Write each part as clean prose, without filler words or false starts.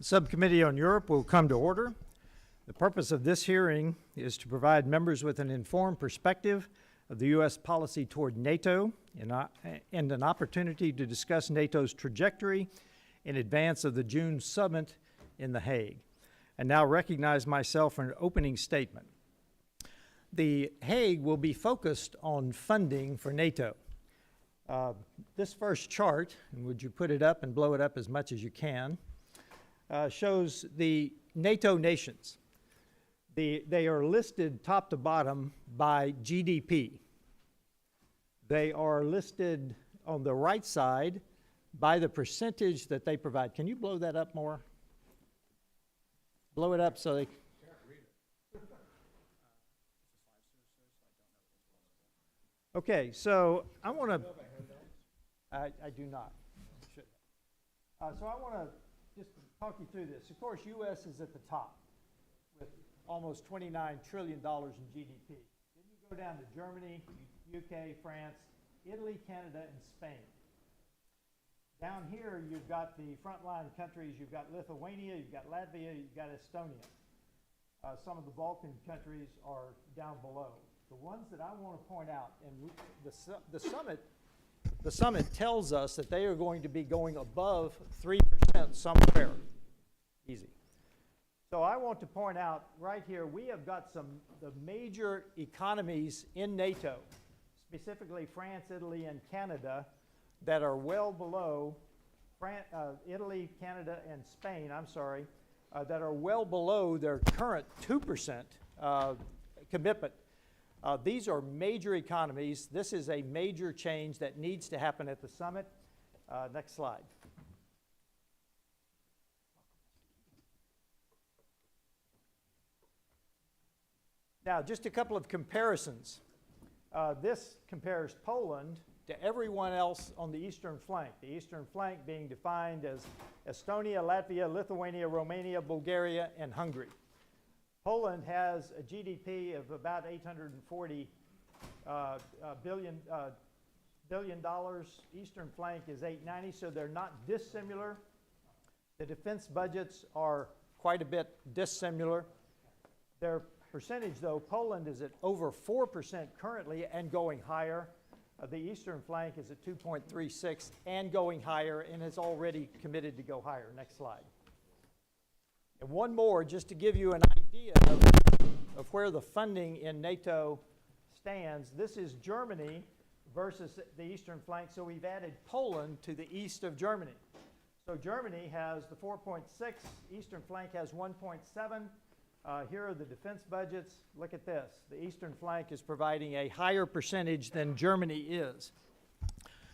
The Subcommittee on Europe will come to order. The purpose of this hearing is to provide members with an informed perspective of the U.S. policy toward NATO and an opportunity to discuss NATO's trajectory in advance of the June summit in The Hague. I now recognize myself for an opening statement. The Hague will be focused on funding for NATO. This first chart, and would you put it up and blow it up as much as you can, shows the NATO nations. They are listed top to bottom by GDP. They are listed on the right side by the percentage that they provide. Can you blow that up more? Blow it up so they... Okay, so I want to... I do not. So I want to just talk you through this. Of course, U.S. is at the top with almost $29 trillion in GDP. Then you go down to Germany, UK, France, Italy, Canada, and Spain. Down here, you've got the frontline countries. You've got Lithuania, you've got Latvia, you've got Estonia. Some of the Balkan countries are down below. The ones that I want to point out, and the summit tells us that they are going to be going above 3% somewhere. Easy. So I want to point out right here, we have got the major economies in NATO, specifically France, Italy, and Canada, that are well below Italy, Canada, and Spain, that are well below their current 2% commitment. These are major economies. This is a major change that needs to happen at the summit. Next slide. Now, just a couple of comparisons. This compares Poland to everyone else on the eastern flank. The eastern flank being defined as Estonia, Latvia, Lithuania, Romania, Bulgaria, and Hungary. Poland has a GDP of about $840 billion. Eastern flank is $890, so they're not dissimilar. The defense budgets are quite a bit dissimilar. Their percentage, though, Poland is at over 4% currently and going higher. The eastern flank is at 2.36 and going higher and is already committed to go higher. Next slide. And one more, just to give you an idea of where the funding in NATO stands. This is Germany versus the eastern flank, so we've added Poland to the east of Germany. So Germany has the 4.6, eastern flank has 1.7. Here are the defense budgets. Look at this. The eastern flank is providing a higher percentage than Germany is.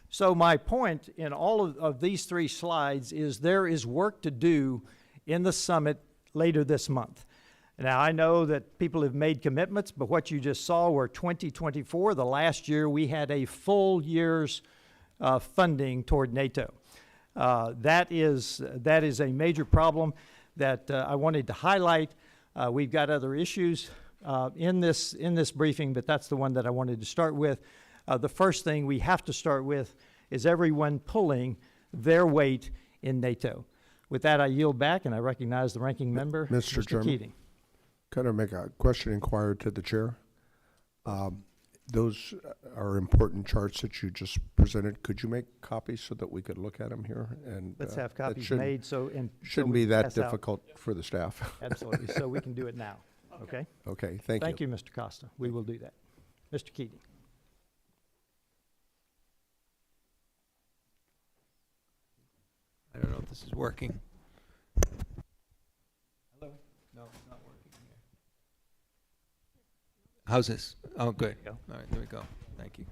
So my point in all of these three slides is there is work to do in the summit later this month. Now, I know that people have made commitments, but what you just saw were 2024, the last year we had a full year's funding toward NATO. That is a major problem that I wanted to highlight. We've got other issues in this briefing, but that's the one that I wanted to start with. The first thing we have to start with is everyone pulling their weight in NATO. With that, I yield back, and I recognize the ranking member, Mr. Chairman, Keating. Kind of make a question inquired to the chair. Those are important charts that you just presented. Could you make copies so that we could look at them here? And let's have copies made shouldn't be that difficult for the staff. Absolutely. So we can do it now. Okay. Okay. Thank you. Thank you, Mr. Costa. We will do that. Mr. Keating. I don't know if this is working. Hello? No, it's not working here. How's this? Oh, good. All right, there we go. Thank you.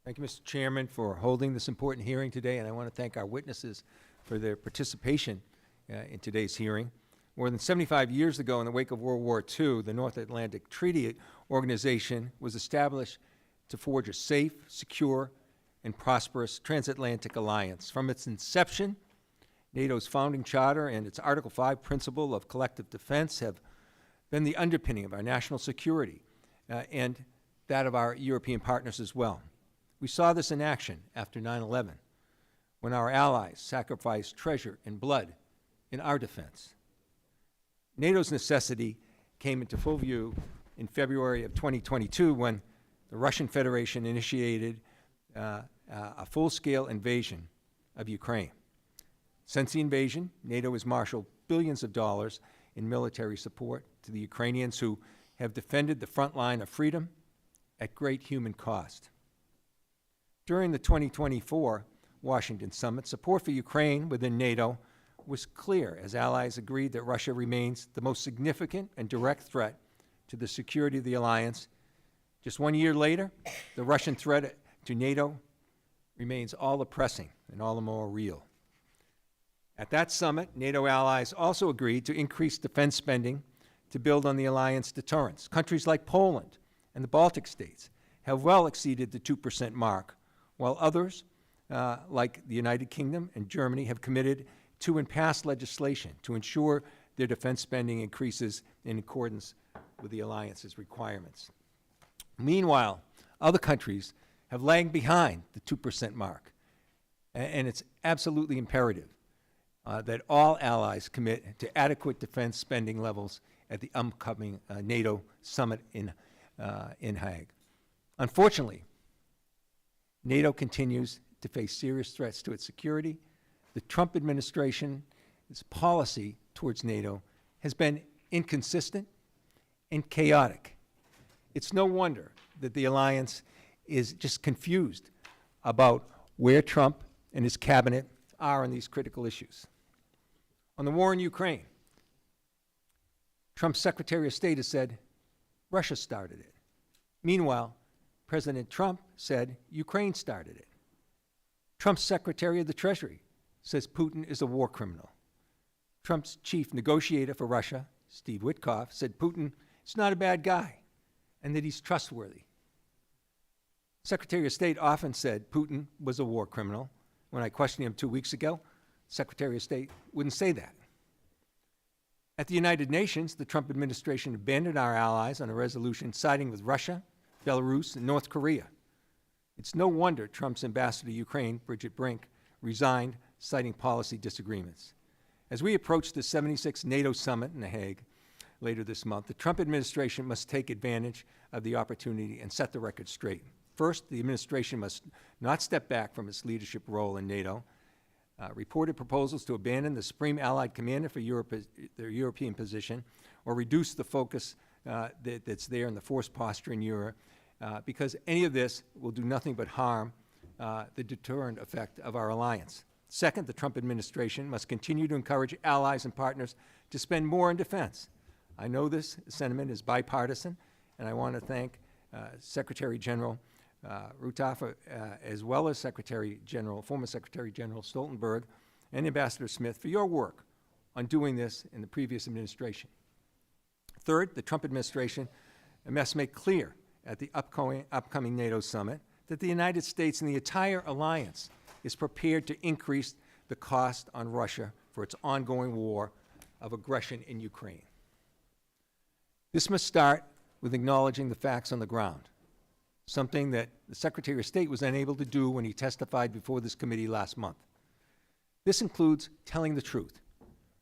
Thank you, Mr. Chairman, for holding this important hearing today, and I want to thank our witnesses for their participation in today's hearing. More than 75 years ago, in the wake of World War II, the North Atlantic Treaty Organization was established to forge a safe, secure, and prosperous transatlantic alliance. From its inception, NATO's founding charter and its Article 5 principle of collective defense have been the underpinning of our national security and that of our European partners as well. We saw this in action after 9/11, when our allies sacrificed treasure and blood in our defense. NATO's necessity came into full view in February of 2022 when the Russian Federation initiated a full-scale invasion of Ukraine. Since the invasion, NATO has marshaled billions of dollars in military support to the Ukrainians who have defended the front line of freedom at great human cost. During the 2024 Washington summit, support for Ukraine within NATO was clear as allies agreed that Russia remains the most significant and direct threat to the security of the alliance. Just 1 year later, the Russian threat to NATO remains all the pressing and all the more real. At that summit, NATO allies also agreed to increase defense spending to build on the alliance deterrence. Countries like Poland and the Baltic states have well exceeded the 2% mark, while others, like the United Kingdom and Germany, have committed to and passed legislation to ensure their defense spending increases in accordance with the alliance's requirements. Meanwhile, other countries have lagged behind the 2% mark, and it's absolutely imperative that all allies commit to adequate defense spending levels at the upcoming NATO summit in Hague. Unfortunately, NATO continues to face serious threats to its security. The Trump administration's policy towards NATO has been inconsistent and chaotic. It's no wonder that the alliance is just confused about where Trump and his cabinet are on these critical issues. On the war in Ukraine, Trump's Secretary of State has said Russia started it. Meanwhile, President Trump said Ukraine started it. Trump's Secretary of the Treasury says Putin is a war criminal. Trump's chief negotiator for Russia, Steve Witkoff, said Putin is not a bad guy and that he's trustworthy. Secretary of State often said Putin was a war criminal. When I questioned him 2 weeks ago, Secretary of State wouldn't say that. At the United Nations, the Trump administration abandoned our allies on a resolution siding with Russia, Belarus, and North Korea. It's no wonder Trump's ambassador to Ukraine, Bridget Brink, resigned, citing policy disagreements. As we approach the 76th NATO summit in The Hague later this month, the Trump administration must take advantage of the opportunity and set the record straight. First, the administration must not step back from its leadership role in NATO. Reported proposals to abandon the Supreme Allied Commander for their European position or reduce the focus that's there in the force posture in Europe, because any of this will do nothing but harm the deterrent effect of our alliance. Second, the Trump administration must continue to encourage allies and partners to spend more on defense. I know this sentiment is bipartisan, and I want to thank Secretary General Rutafa, as well as former Secretary General Stoltenberg and Ambassador Smith for your work on doing this in the previous administration. Third, the Trump administration must make clear at the upcoming NATO summit that the United States and the entire alliance is prepared to increase the cost on Russia for its ongoing war of aggression in Ukraine. This must start with acknowledging the facts on the ground, something that the Secretary of State was unable to do when he testified before this committee last month. This includes telling the truth.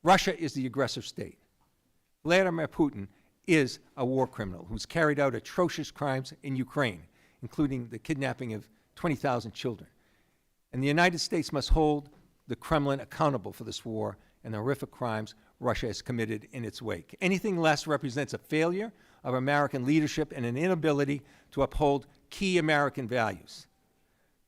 Russia is the aggressor state. Vladimir Putin is a war criminal who's carried out atrocious crimes in Ukraine, including the kidnapping of 20,000 children. And the United States must hold the Kremlin accountable for this war and the horrific crimes Russia has committed in its wake. Anything less represents a failure of American leadership and an inability to uphold key American values.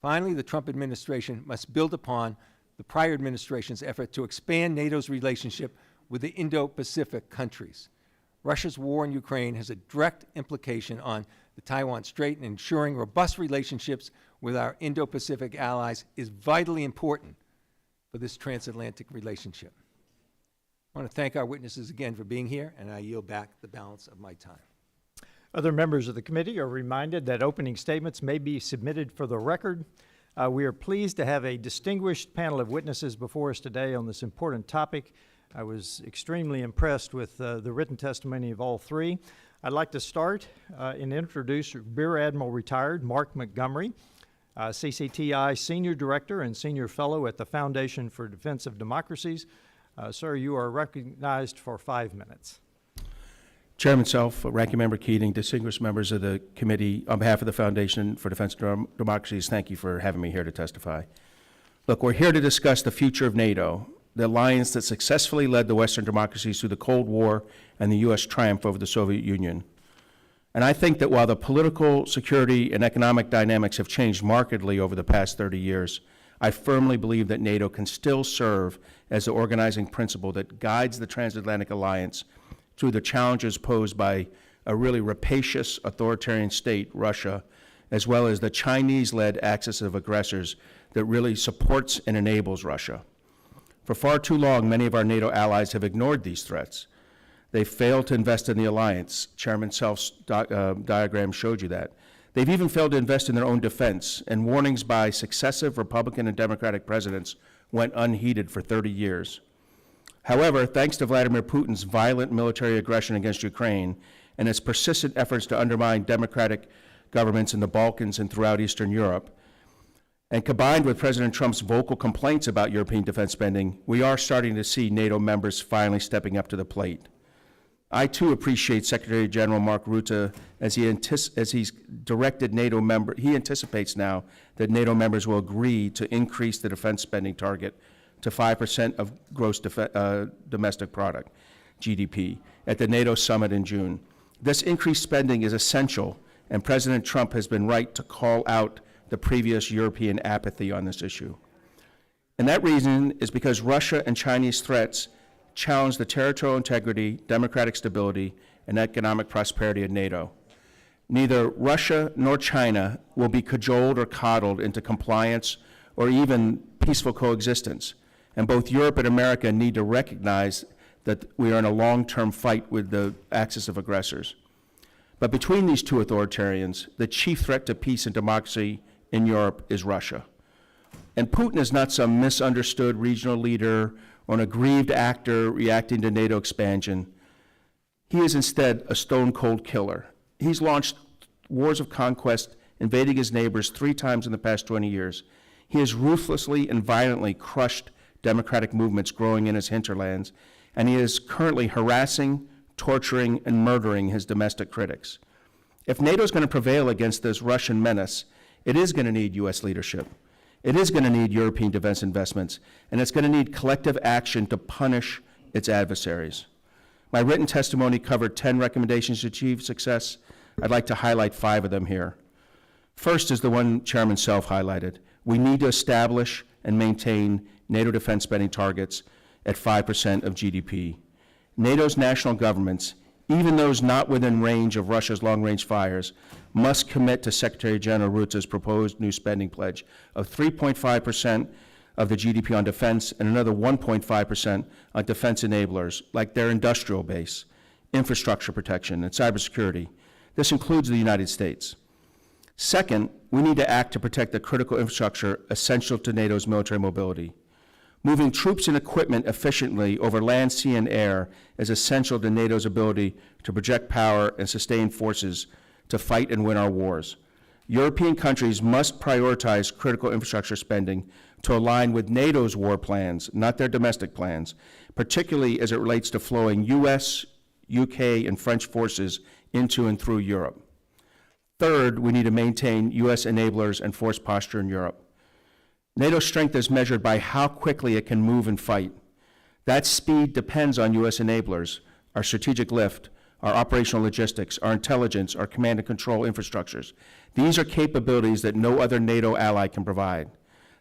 Finally, the Trump administration must build upon the prior administration's effort to expand NATO's relationship with the Indo-Pacific countries. Russia's war in Ukraine has a direct implication on the Taiwan Strait, and ensuring robust relationships with our Indo-Pacific allies is vitally important for this transatlantic relationship. I want to thank our witnesses again for being here, and I yield back the balance of my time. Other members of the committee are reminded that opening statements may be submitted for the record. We are pleased to have a distinguished panel of witnesses before us today on this important topic. I was extremely impressed with the written testimony of all three. I'd like to start and introduce Rear Admiral Retired Mark Montgomery, CCTI Senior Director and Senior Fellow at the Foundation for Defense of Democracies. Sir, you are recognized for 5 minutes. Chairman Self, Ranking Member Keating, distinguished members of the committee, on behalf of the Foundation for Defense of Democracies, thank you for having me here to testify. Look, we're here to discuss the future of NATO, the alliance that successfully led the Western democracies through the Cold War and the U.S. triumph over the Soviet Union. And I think that while the political, security, and economic dynamics have changed markedly over the past 30 years, I firmly believe that NATO can still serve as the organizing principle that guides the transatlantic alliance through the challenges posed by a really rapacious authoritarian state, Russia, as well as the Chinese-led axis of aggressors that really supports and enables Russia. For far too long, many of our NATO allies have ignored these threats. They've failed to invest in the alliance. Chairman Self's diagram showed you that. They've even failed to invest in their own defense, and warnings by successive Republican and Democratic presidents went unheeded for 30 years. However, thanks to Vladimir Putin's violent military aggression against Ukraine and his persistent efforts to undermine democratic governments in the Balkans and throughout Eastern Europe, and combined with President Trump's vocal complaints about European defense spending, we are starting to see NATO members finally stepping up to the plate. I too appreciate Secretary General Mark Rutte as he's directed NATO member. He anticipates now that NATO members will agree to increase the defense spending target to 5% of gross domestic product, GDP, at the NATO summit in June. This increased spending is essential, and President Trump has been right to call out the previous European apathy on this issue. And that reason is because Russia and Chinese threats challenge the territorial integrity, democratic stability, and economic prosperity of NATO. Neither Russia nor China will be cajoled or coddled into compliance or even peaceful coexistence. And both Europe and America need to recognize that we are in a long-term fight with the axis of aggressors. But between these two authoritarians, the chief threat to peace and democracy in Europe is Russia. And Putin is not some misunderstood regional leader or an aggrieved actor reacting to NATO expansion. He is instead a stone-cold killer. He's launched wars of conquest, invading his neighbors 3 times in the past 20 years. He has ruthlessly and violently crushed democratic movements growing in his hinterlands, and he is currently harassing, torturing, and murdering his domestic critics. If NATO is going to prevail against this Russian menace, it is going to need U.S. leadership. It is going to need European defense investments, and it's going to need collective action to punish its adversaries. My written testimony covered 10 recommendations to achieve success. I'd like to highlight 5 of them here. First is the one Chairman Self highlighted. We need to establish and maintain NATO defense spending targets at 5% of GDP. NATO's national governments, even those not within range of Russia's long-range fires, must commit to Secretary General Rutte's proposed new spending pledge of 3.5% of the GDP on defense and another 1.5% on defense enablers, like their industrial base, infrastructure protection, and cybersecurity. This includes the United States. Second, we need to act to protect the critical infrastructure essential to NATO's military mobility. Moving troops and equipment efficiently over land, sea, and air is essential to NATO's ability to project power and sustain forces to fight and win our wars. European countries must prioritize critical infrastructure spending to align with NATO's war plans, not their domestic plans, particularly as it relates to flowing U.S., UK, and French forces into and through Europe. Third, we need to maintain U.S. enablers and force posture in Europe. NATO's strength is measured by how quickly it can move and fight. That speed depends on U.S. enablers, our strategic lift, our operational logistics, our intelligence, our command and control infrastructures. These are capabilities that no other NATO ally can provide.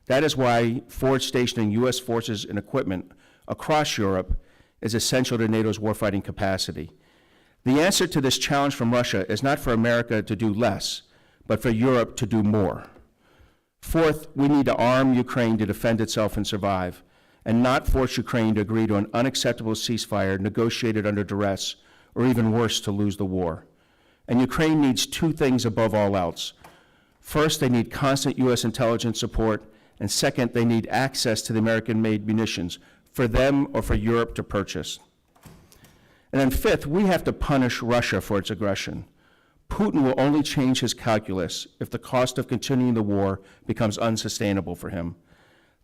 That is why forward stationing U.S. forces and equipment across Europe is essential to NATO's warfighting capacity. The answer to this challenge from Russia is not for America to do less, but for Europe to do more. Fourth, we need to arm Ukraine to defend itself and survive, and not force Ukraine to agree to an unacceptable ceasefire negotiated under duress, or even worse, to lose the war. And Ukraine needs 2 things above all else. First, they need constant U.S. intelligence support, and second, they need access to the American-made munitions for them or for Europe to purchase. And then fifth, we have to punish Russia for its aggression. Putin will only change his calculus if the cost of continuing the war becomes unsustainable for him.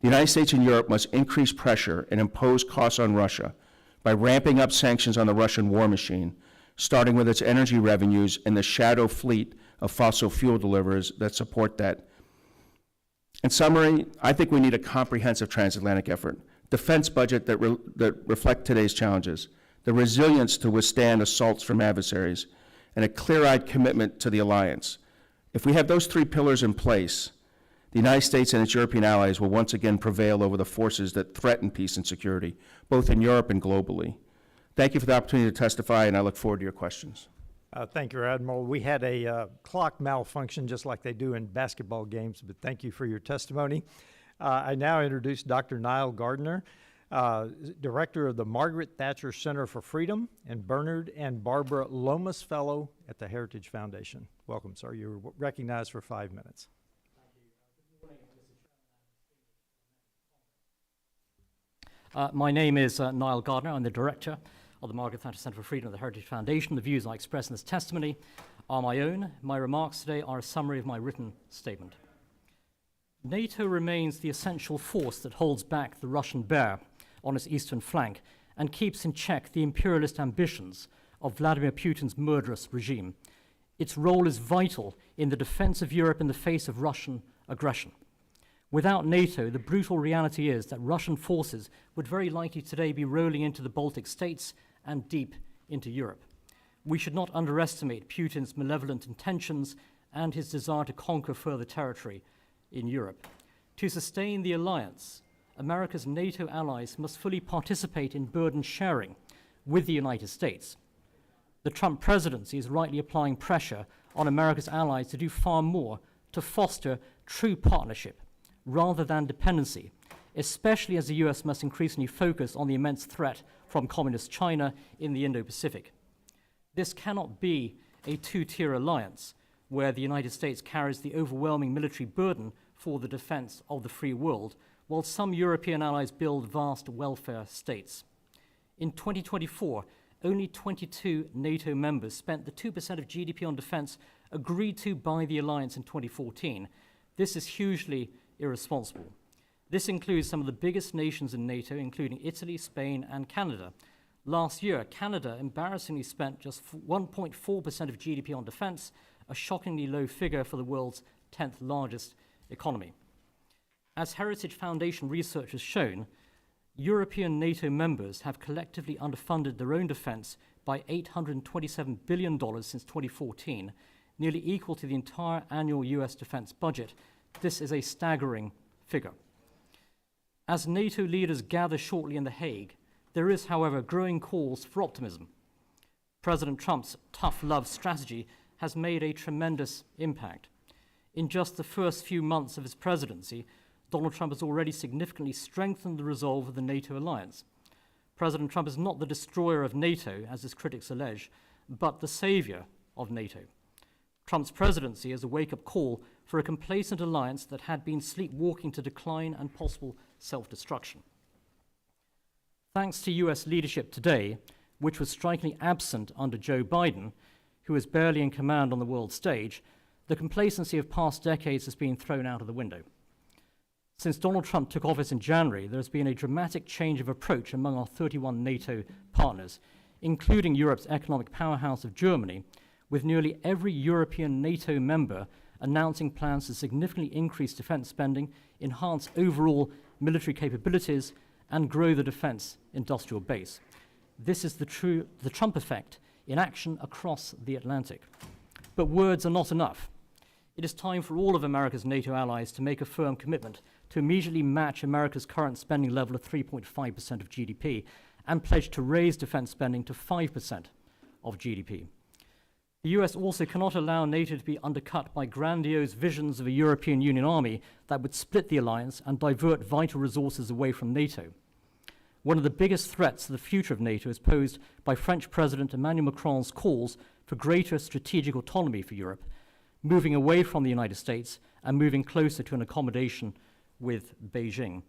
The United States and Europe must increase pressure and impose costs on Russia by ramping up sanctions on the Russian war machine, starting with its energy revenues and the shadow fleet of fossil fuel deliverers that support that. In summary, I think we need a comprehensive transatlantic effort, defense budget that reflect today's challenges, the resilience to withstand assaults from adversaries, and a clear-eyed commitment to the alliance. If we have those three pillars in place, the United States and its European allies will once again prevail over the forces that threaten peace and security, both in Europe and globally. Thank you for the opportunity to testify, and I look forward to your questions. Thank you, Admiral. We had a clock malfunction just like they do in basketball games, but thank you for your testimony. I now introduce Dr. Nile Gardiner, Director of the Margaret Thatcher Center for Freedom, and Bernard and Barbara Lomas Fellow at the Heritage Foundation. Welcome, sir. You're recognized for 5 minutes. My name is Nile Gardiner. I'm the Director of the Margaret Thatcher Center for Freedom of the Heritage Foundation. The views I express in this testimony are my own. My remarks today are a summary of my written statement. NATO remains the essential force that holds back the Russian bear on its eastern flank and keeps in check the imperialist ambitions of Vladimir Putin's murderous regime. Its role is vital in the defense of Europe in the face of Russian aggression. Without NATO, the brutal reality is that Russian forces would very likely today be rolling into the Baltic states and deep into Europe. We should not underestimate Putin's malevolent intentions and his desire to conquer further territory in Europe. To sustain the alliance, America's NATO allies must fully participate in burden sharing with the United States. The Trump presidency is rightly applying pressure on America's allies to do far more to foster true partnership rather than dependency, especially as the US must increasingly focus on the immense threat from communist China in the Indo-Pacific. This cannot be a two-tier alliance where the United States carries the overwhelming military burden for the defense of the free world, while some European allies build vast welfare states. In 2024, only 22 NATO members spent the 2% of GDP on defense agreed to by the alliance in 2014. This is hugely irresponsible. This includes some of the biggest nations in NATO, including Italy, Spain, and Canada. Last year, Canada embarrassingly spent just 1.4% of GDP on defense, a shockingly low figure for the world's 10th largest economy. As Heritage Foundation research has shown, European NATO members have collectively underfunded their own defense by $827 billion since 2014, nearly equal to the entire annual US defense budget. This is a staggering figure. As NATO leaders gather shortly in The Hague, there is, however, growing calls for optimism. President Trump's tough love strategy has made a tremendous impact. In just the first few months of his presidency, Donald Trump has already significantly strengthened the resolve of the NATO alliance. President Trump is not the destroyer of NATO, as his critics allege, but the savior of NATO. Trump's presidency is a wake-up call for a complacent alliance that had been sleepwalking to decline and possible self-destruction. Thanks to US leadership today, which was strikingly absent under Joe Biden, who is barely in command on the world stage, the complacency of past decades has been thrown out of the window. Since Donald Trump took office in January, there has been a dramatic change of approach among our 31 NATO partners, including Europe's economic powerhouse of Germany, with nearly every European NATO member announcing plans to significantly increase defense spending, enhance overall military capabilities, and grow the defense industrial base. This is the Trump effect in action across the Atlantic. But words are not enough. It is time for all of America's NATO allies to make a firm commitment to immediately match America's current spending level of 3.5% of GDP and pledge to raise defense spending to 5% of GDP. The US also cannot allow NATO to be undercut by grandiose visions of a European Union army that would split the alliance and divert vital resources away from NATO. One of the biggest threats to the future of NATO is posed by French President Emmanuel Macron's calls for greater strategic autonomy for Europe, moving away from the United States and moving closer to an accommodation with Beijing.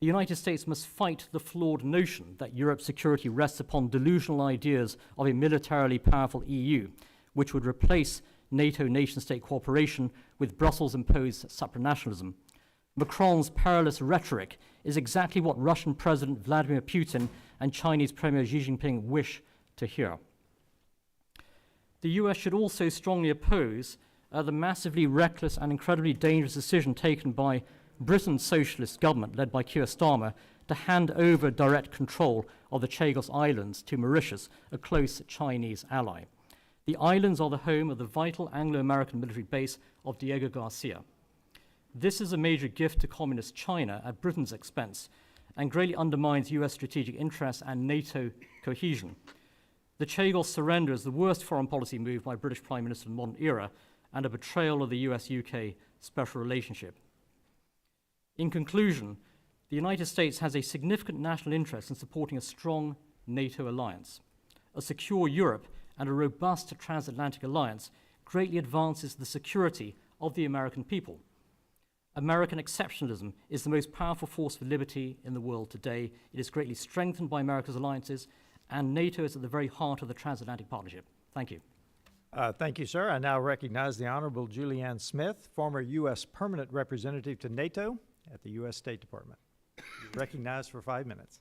The United States must fight the flawed notion that Europe's security rests upon delusional ideas of a militarily powerful EU. which would replace NATO nation-state cooperation with Brussels-imposed supranationalism. Macron's perilous rhetoric is exactly what Russian President Vladimir Putin and Chinese Premier Xi Jinping wish to hear. The US should also strongly oppose the massively reckless and incredibly dangerous decision taken by Britain's socialist government, led by Keir Starmer, to hand over direct control of the Chagos Islands to Mauritius, a close Chinese ally. The islands are the home of the vital Anglo-American military base of Diego Garcia. This is a major gift to communist China at Britain's expense and greatly undermines US strategic interests and NATO cohesion. The Chagos surrender is the worst foreign policy move by a British Prime Minister in the modern era and a betrayal of the US-UK special relationship. In conclusion, the United States has a significant national interest in supporting a strong NATO alliance. A secure Europe and a robust transatlantic alliance greatly advances the security of the American people. American exceptionalism is the most powerful force for liberty in the world today. It is greatly strengthened by America's alliances, and NATO is at the very heart of the transatlantic partnership. Thank you. Thank you, sir. I now recognize the Honorable Julianne Smith, former U.S. Permanent Representative to NATO at the U.S. State Department. You're recognized for 5 minutes.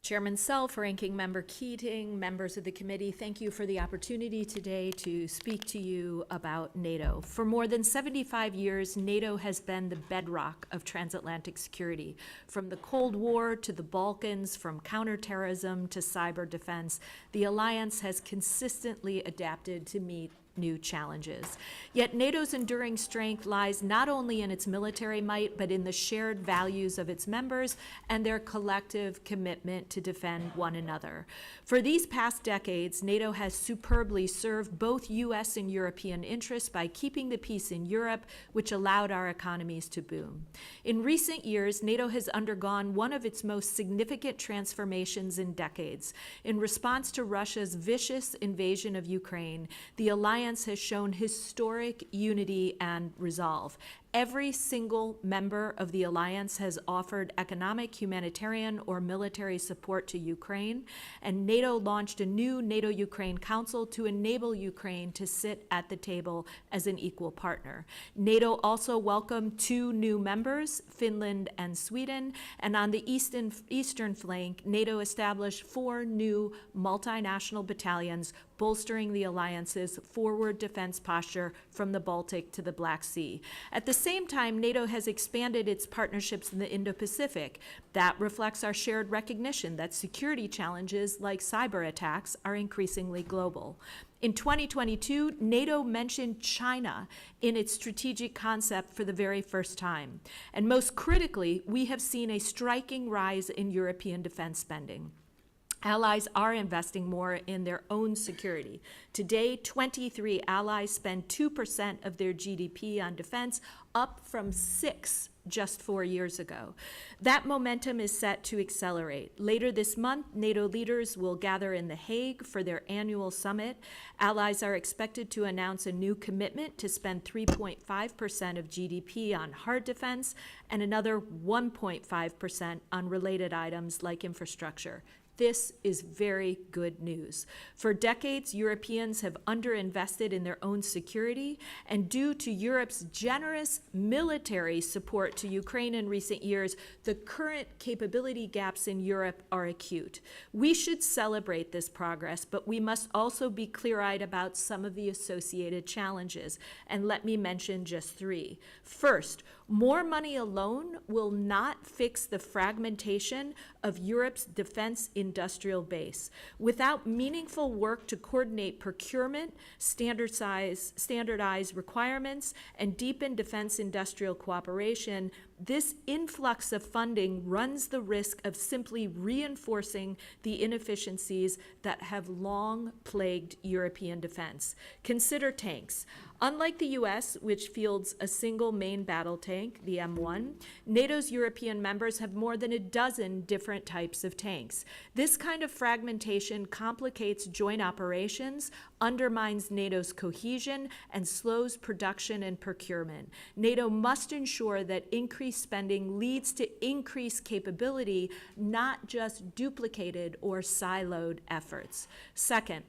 Chairman Self, Ranking Member Keating, members of the committee, thank you for the opportunity today to speak to you about NATO. For more than 75 years, NATO has been the bedrock of transatlantic security. From the Cold War to the Balkans, from counterterrorism to cyber defense, the alliance has consistently adapted to meet new challenges. Yet NATO's enduring strength lies not only in its military might, but in the shared values of its members and their collective commitment to defend one another. For these past decades, NATO has superbly served both U.S. and European interests by keeping the peace in Europe, which allowed our economies to boom. In recent years, NATO has undergone one of its most significant transformations in decades. In response to Russia's vicious invasion of Ukraine, the alliance has shown historic unity and resolve. Every single member of the alliance has offered economic, humanitarian, or military support to Ukraine, and NATO launched a new NATO-Ukraine Council to enable Ukraine to sit at the table as an equal partner. NATO also welcomed 2 new members, Finland and Sweden, and on the eastern flank, NATO established 4 new multinational battalions, bolstering the alliance's forward defense posture from the Baltic to the Black Sea. At the same time, NATO has expanded its partnerships in the Indo-Pacific. That reflects our shared recognition that security challenges like cyber attacks are increasingly global. In 2022, NATO mentioned China in its strategic concept for the very first time. And most critically, we have seen a striking rise in European defense spending. Allies are investing more in their own security. Today, 23 allies spend 2% of their GDP on defense, up from 6 just 4 years ago. That momentum is set to accelerate. Later this month, NATO leaders will gather in The Hague for their annual summit. Allies are expected to announce a new commitment to spend 3.5% of GDP on hard defense and another 1.5% on related items like infrastructure. This is very good news. For decades, Europeans have underinvested in their own security, and due to Europe's generous military support to Ukraine in recent years, the current capability gaps in Europe are acute. We should celebrate this progress, but we must also be clear-eyed about some of the associated challenges, and let me mention just 3. First, more money alone will not fix the fragmentation of Europe's defense industrial base. Without meaningful work to coordinate procurement, standardize requirements, and deepen defense industrial cooperation, this influx of funding runs the risk of simply reinforcing the inefficiencies that have long plagued European defense. Consider tanks. Unlike the US, which fields a single main battle tank, the M1, NATO's European members have more than a dozen different types of tanks. This kind of fragmentation complicates joint operations, undermines NATO's cohesion, and slows production and procurement. NATO must ensure that increased spending leads to increased capability, not just duplicated or siloed efforts. Second,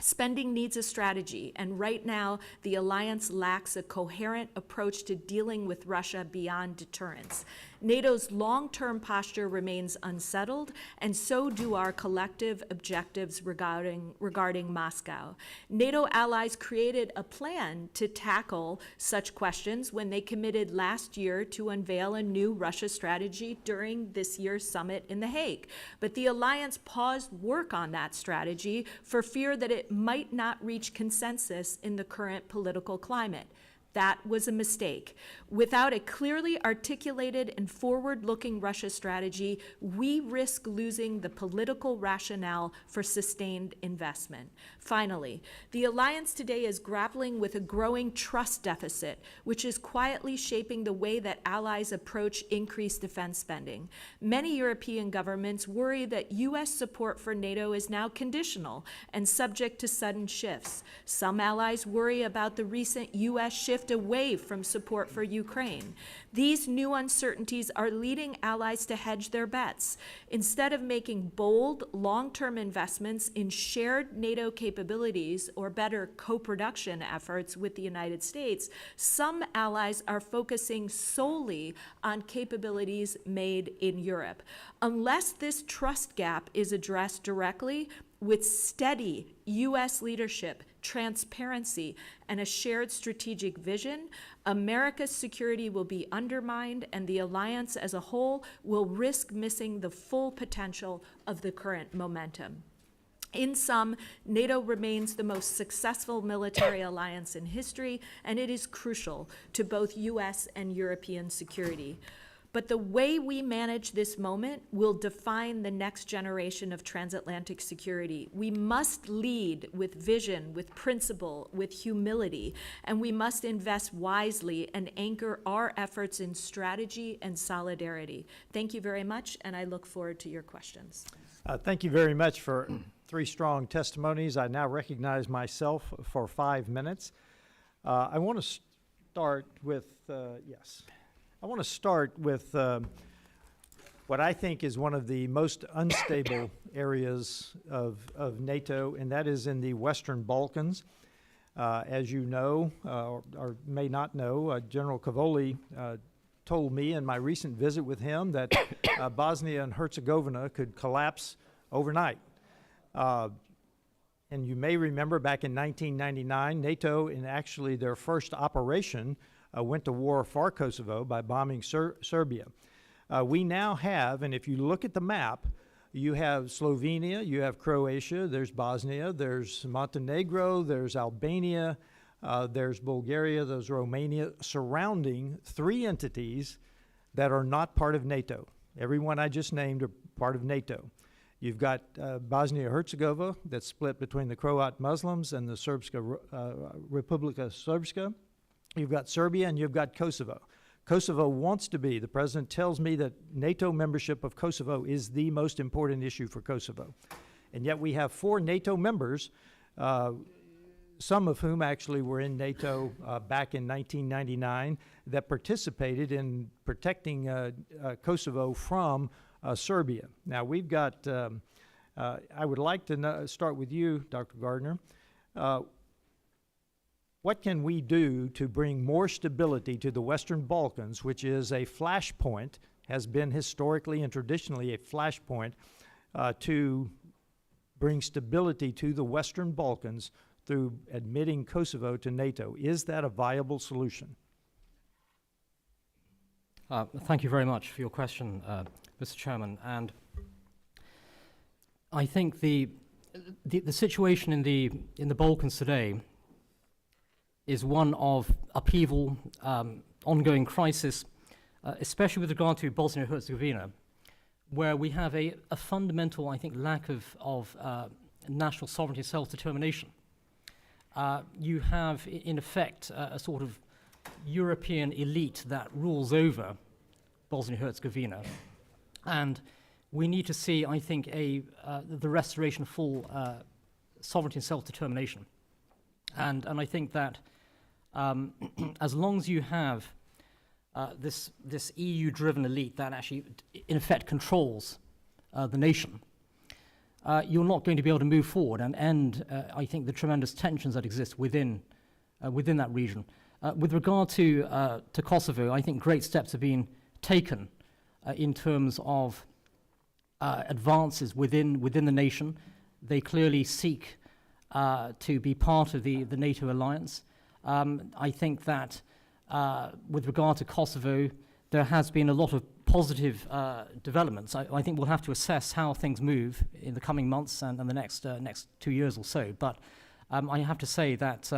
Spending needs a strategy, and right now, the alliance lacks a coherent approach to dealing with Russia beyond deterrence. NATO's long-term posture remains unsettled, and so do our collective objectives regarding Moscow. NATO allies created a plan to tackle such questions when they committed last year to unveil a new Russia strategy during this year's summit in The Hague. But the alliance paused work on that strategy for fear that it might not reach consensus in the current political climate. That was a mistake. Without a clearly articulated and forward-looking Russia strategy, we risk losing the political rationale for sustained investment. Finally, the alliance today is grappling with a growing trust deficit, which is quietly shaping the way that allies approach increased defense spending. Many European governments worry that U.S. support for NATO is now conditional and subject to sudden shifts. Some allies worry about the recent U.S. shift away from support for Ukraine. These new uncertainties are leading allies to hedge their bets. Instead of making bold, long-term investments in shared NATO capabilities or better co-production efforts with the United States, some allies are focusing solely on capabilities made in Europe. Unless this trust gap is addressed directly, with steady U.S. leadership, transparency, and a shared strategic vision, America's security will be undermined and the alliance as a whole will risk missing the full potential of the current momentum. In sum, NATO remains the most successful military alliance in history, and it is crucial to both U.S. and European security. But the way we manage this moment will define the next generation of transatlantic security. We must lead with vision, with principle, with humility, and we must invest wisely and anchor our efforts in strategy and solidarity. Thank you very much, and I look forward to your questions. Thank you very much for 3 strong testimonies. I now recognize myself for 5 minutes. I want to start with, I want to start with what I think is one of the most unstable areas of NATO, and that is in the Western Balkans. As you know, or may not know, General Cavoli told me in my recent visit with him that Bosnia and Herzegovina could collapse overnight. And you may remember back in 1999, NATO, in actually their first operation, went to war for Kosovo by bombing Serbia. We now have, and if you look at the map, you have Slovenia, you have Croatia, there's Bosnia, there's Montenegro, there's Albania, there's Bulgaria, there's Romania, surrounding 3 entities that are not part of NATO. Everyone I just named are part of NATO. You've got Bosnia-Herzegovina that's split between the Croat Muslims and the Republika Srpska. You've got Serbia and you've got Kosovo. Kosovo wants to be, the president tells me that NATO membership of Kosovo is the most important issue for Kosovo. And yet we have 4 NATO members, some of whom actually were in NATO back in 1999, that participated in protecting Kosovo from Serbia. Now we've got, I would like to start with you, Dr. Gardner. What can we do to bring more stability to the Western Balkans, which is a flashpoint, has been historically and traditionally a flashpoint, to bring stability to the Western Balkans through admitting Kosovo to NATO? Is that a viable solution? Thank you very much for your question, Mr. Chairman. And I think the situation in the Balkans today is one of upheaval, ongoing crisis, especially with regard to Bosnia and Herzegovina, where we have a fundamental, I think, lack of national sovereignty and self-determination. You have, in effect, a sort of European elite that rules over Bosnia and Herzegovina. And we need to see, I think, the restoration of full sovereignty and self-determination. And I think that as long as you have this EU-driven elite that actually, in effect, controls the nation, you're not going to be able to move forward and end, I think, the tremendous tensions that exist within that region. With regard to Kosovo, I think great steps have been taken in terms of advances within the nation. They clearly seek to be part of the NATO alliance. I think that with regard to Kosovo, there has been a lot of positive developments. I think we'll have to assess how things move in the coming months and the next 2 years or so. But I have to say that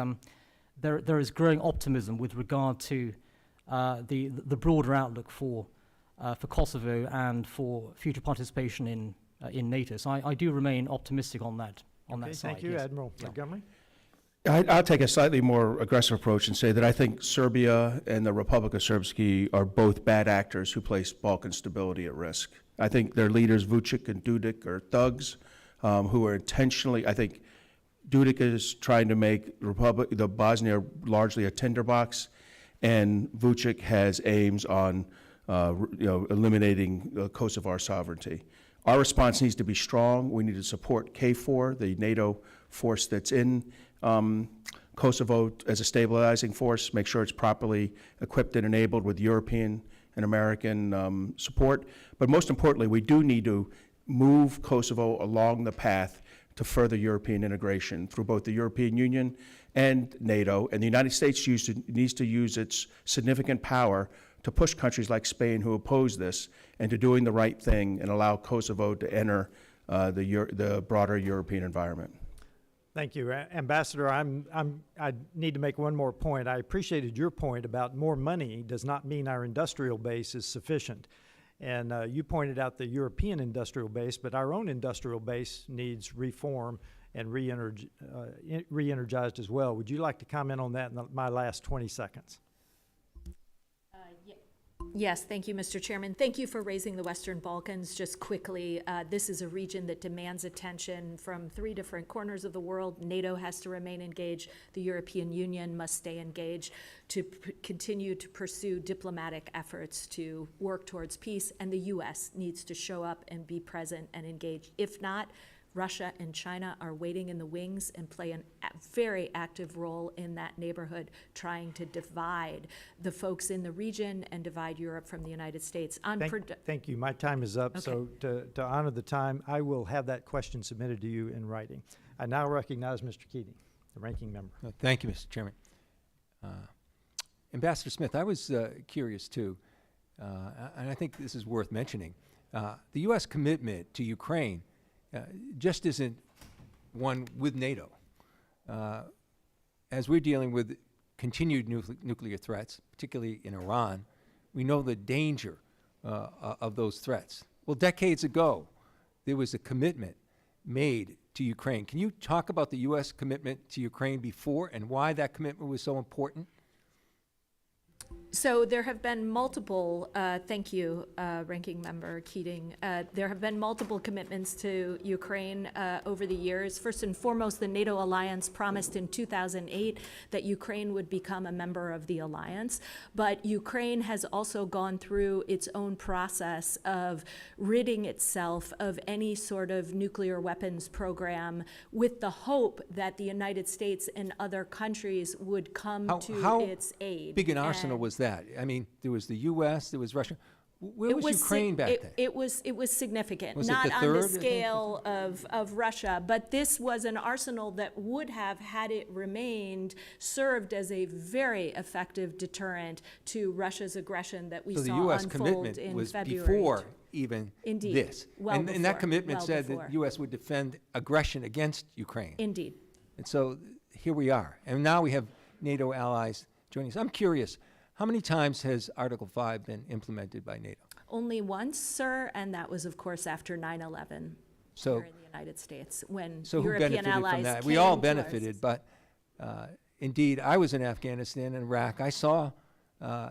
there is growing optimism with regard to the broader outlook for Kosovo and for future participation in NATO. So I do remain optimistic on that Okay, side. thank you, yes. Admiral Yeah. Montgomery. I'll take a slightly more aggressive approach and say that I think Serbia and the Republic of Srpski are both bad actors who place Balkan stability at risk. I think their leaders, Vucic and Dudic, are thugs who are intentionally, I think Dudic is trying to make the Bosnia largely a tinderbox, and Vucic has aims on eliminating Kosovar sovereignty. Our response needs to be strong. We need to support KFOR, the NATO force that's in Kosovo as a stabilizing force, make sure it's properly equipped and enabled with European and American support. But most importantly, we do need to move Kosovo along the path to further European integration through both the European Union and NATO. And the United States needs to use its significant power to push countries like Spain who oppose this into doing the right thing and allow Kosovo to enter the broader European environment. Thank you, Ambassador. I need to make one more point. I appreciated your point about more money does not mean our industrial base is sufficient. And you pointed out the European industrial base, but our own industrial base needs reform and re-energized as well. Would you like to comment on that in my last 20 seconds? Yes, thank you, Mr. Chairman. Thank you for raising the Western Balkans. Just quickly, this is a region that demands attention from 3 different corners of the world. NATO has to remain engaged. The European Union must stay engaged to continue to pursue diplomatic efforts to work towards peace, and the U.S. needs to show up and be present and engaged. If not, Russia and China are waiting in the wings and play a very active role in that neighborhood, trying to divide the folks in the region and divide Europe from the United States. Thank you. My time is up. Okay. So to honor the time, I will have that question submitted to you in writing. I now recognize Mr. Keating, the ranking member. Thank you, Mr. Chairman. Ambassador Smith, I was curious too, and I think this is worth mentioning. The U.S. commitment to Ukraine just isn't one with NATO. As we're dealing with continued nuclear threats, particularly in Iran, we know the danger of those threats. Well, decades ago, there was a commitment made to Ukraine. Can you talk about the U.S. commitment to Ukraine before and why that commitment was so important? So there have been multiple, thank you, Ranking Member Keating. There have been multiple commitments to Ukraine over the years. First and foremost, the NATO alliance promised in 2008 that Ukraine would become a member of the alliance. But Ukraine has also gone through its own process of ridding itself of any sort of nuclear weapons program with the hope that the United States and other countries would come to its aid. Big an arsenal was that? I mean, there was the U.S., there was Russia. Where was Ukraine back then? It was significant, Was it not the on the third? scale of Russia, but this was an arsenal that would have, had it remained, served as a very effective deterrent to Russia's aggression that we So the saw U.S. unfold commitment in was February. before even Indeed. this. Well And that before. commitment Well said before. that U.S. would defend aggression against Ukraine. Indeed. And so here we are. And now we have NATO allies joining us. I'm curious, how many times has Article 5 been implemented by NATO? Only once, sir, and that was, of course, after 9/11 So, here in the United States, when so who European benefited allies from that? came We all to us. benefited, but indeed, I was in Afghanistan and Iraq. I saw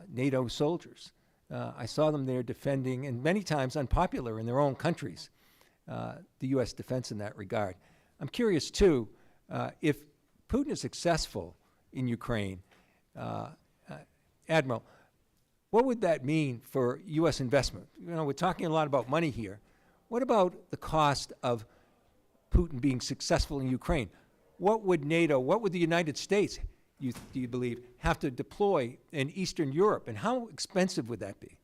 NATO soldiers. I saw them there defending, and many times unpopular in their own countries, the U.S. defense in that regard. I'm curious, too, if Putin is successful in Ukraine, Admiral, what would that mean for U.S. investment? You know, we're talking a lot about money here. What about the cost of Putin being successful in Ukraine, what would NATO, what would the United States, do you believe, have to deploy in Eastern Europe, and how expensive would that be?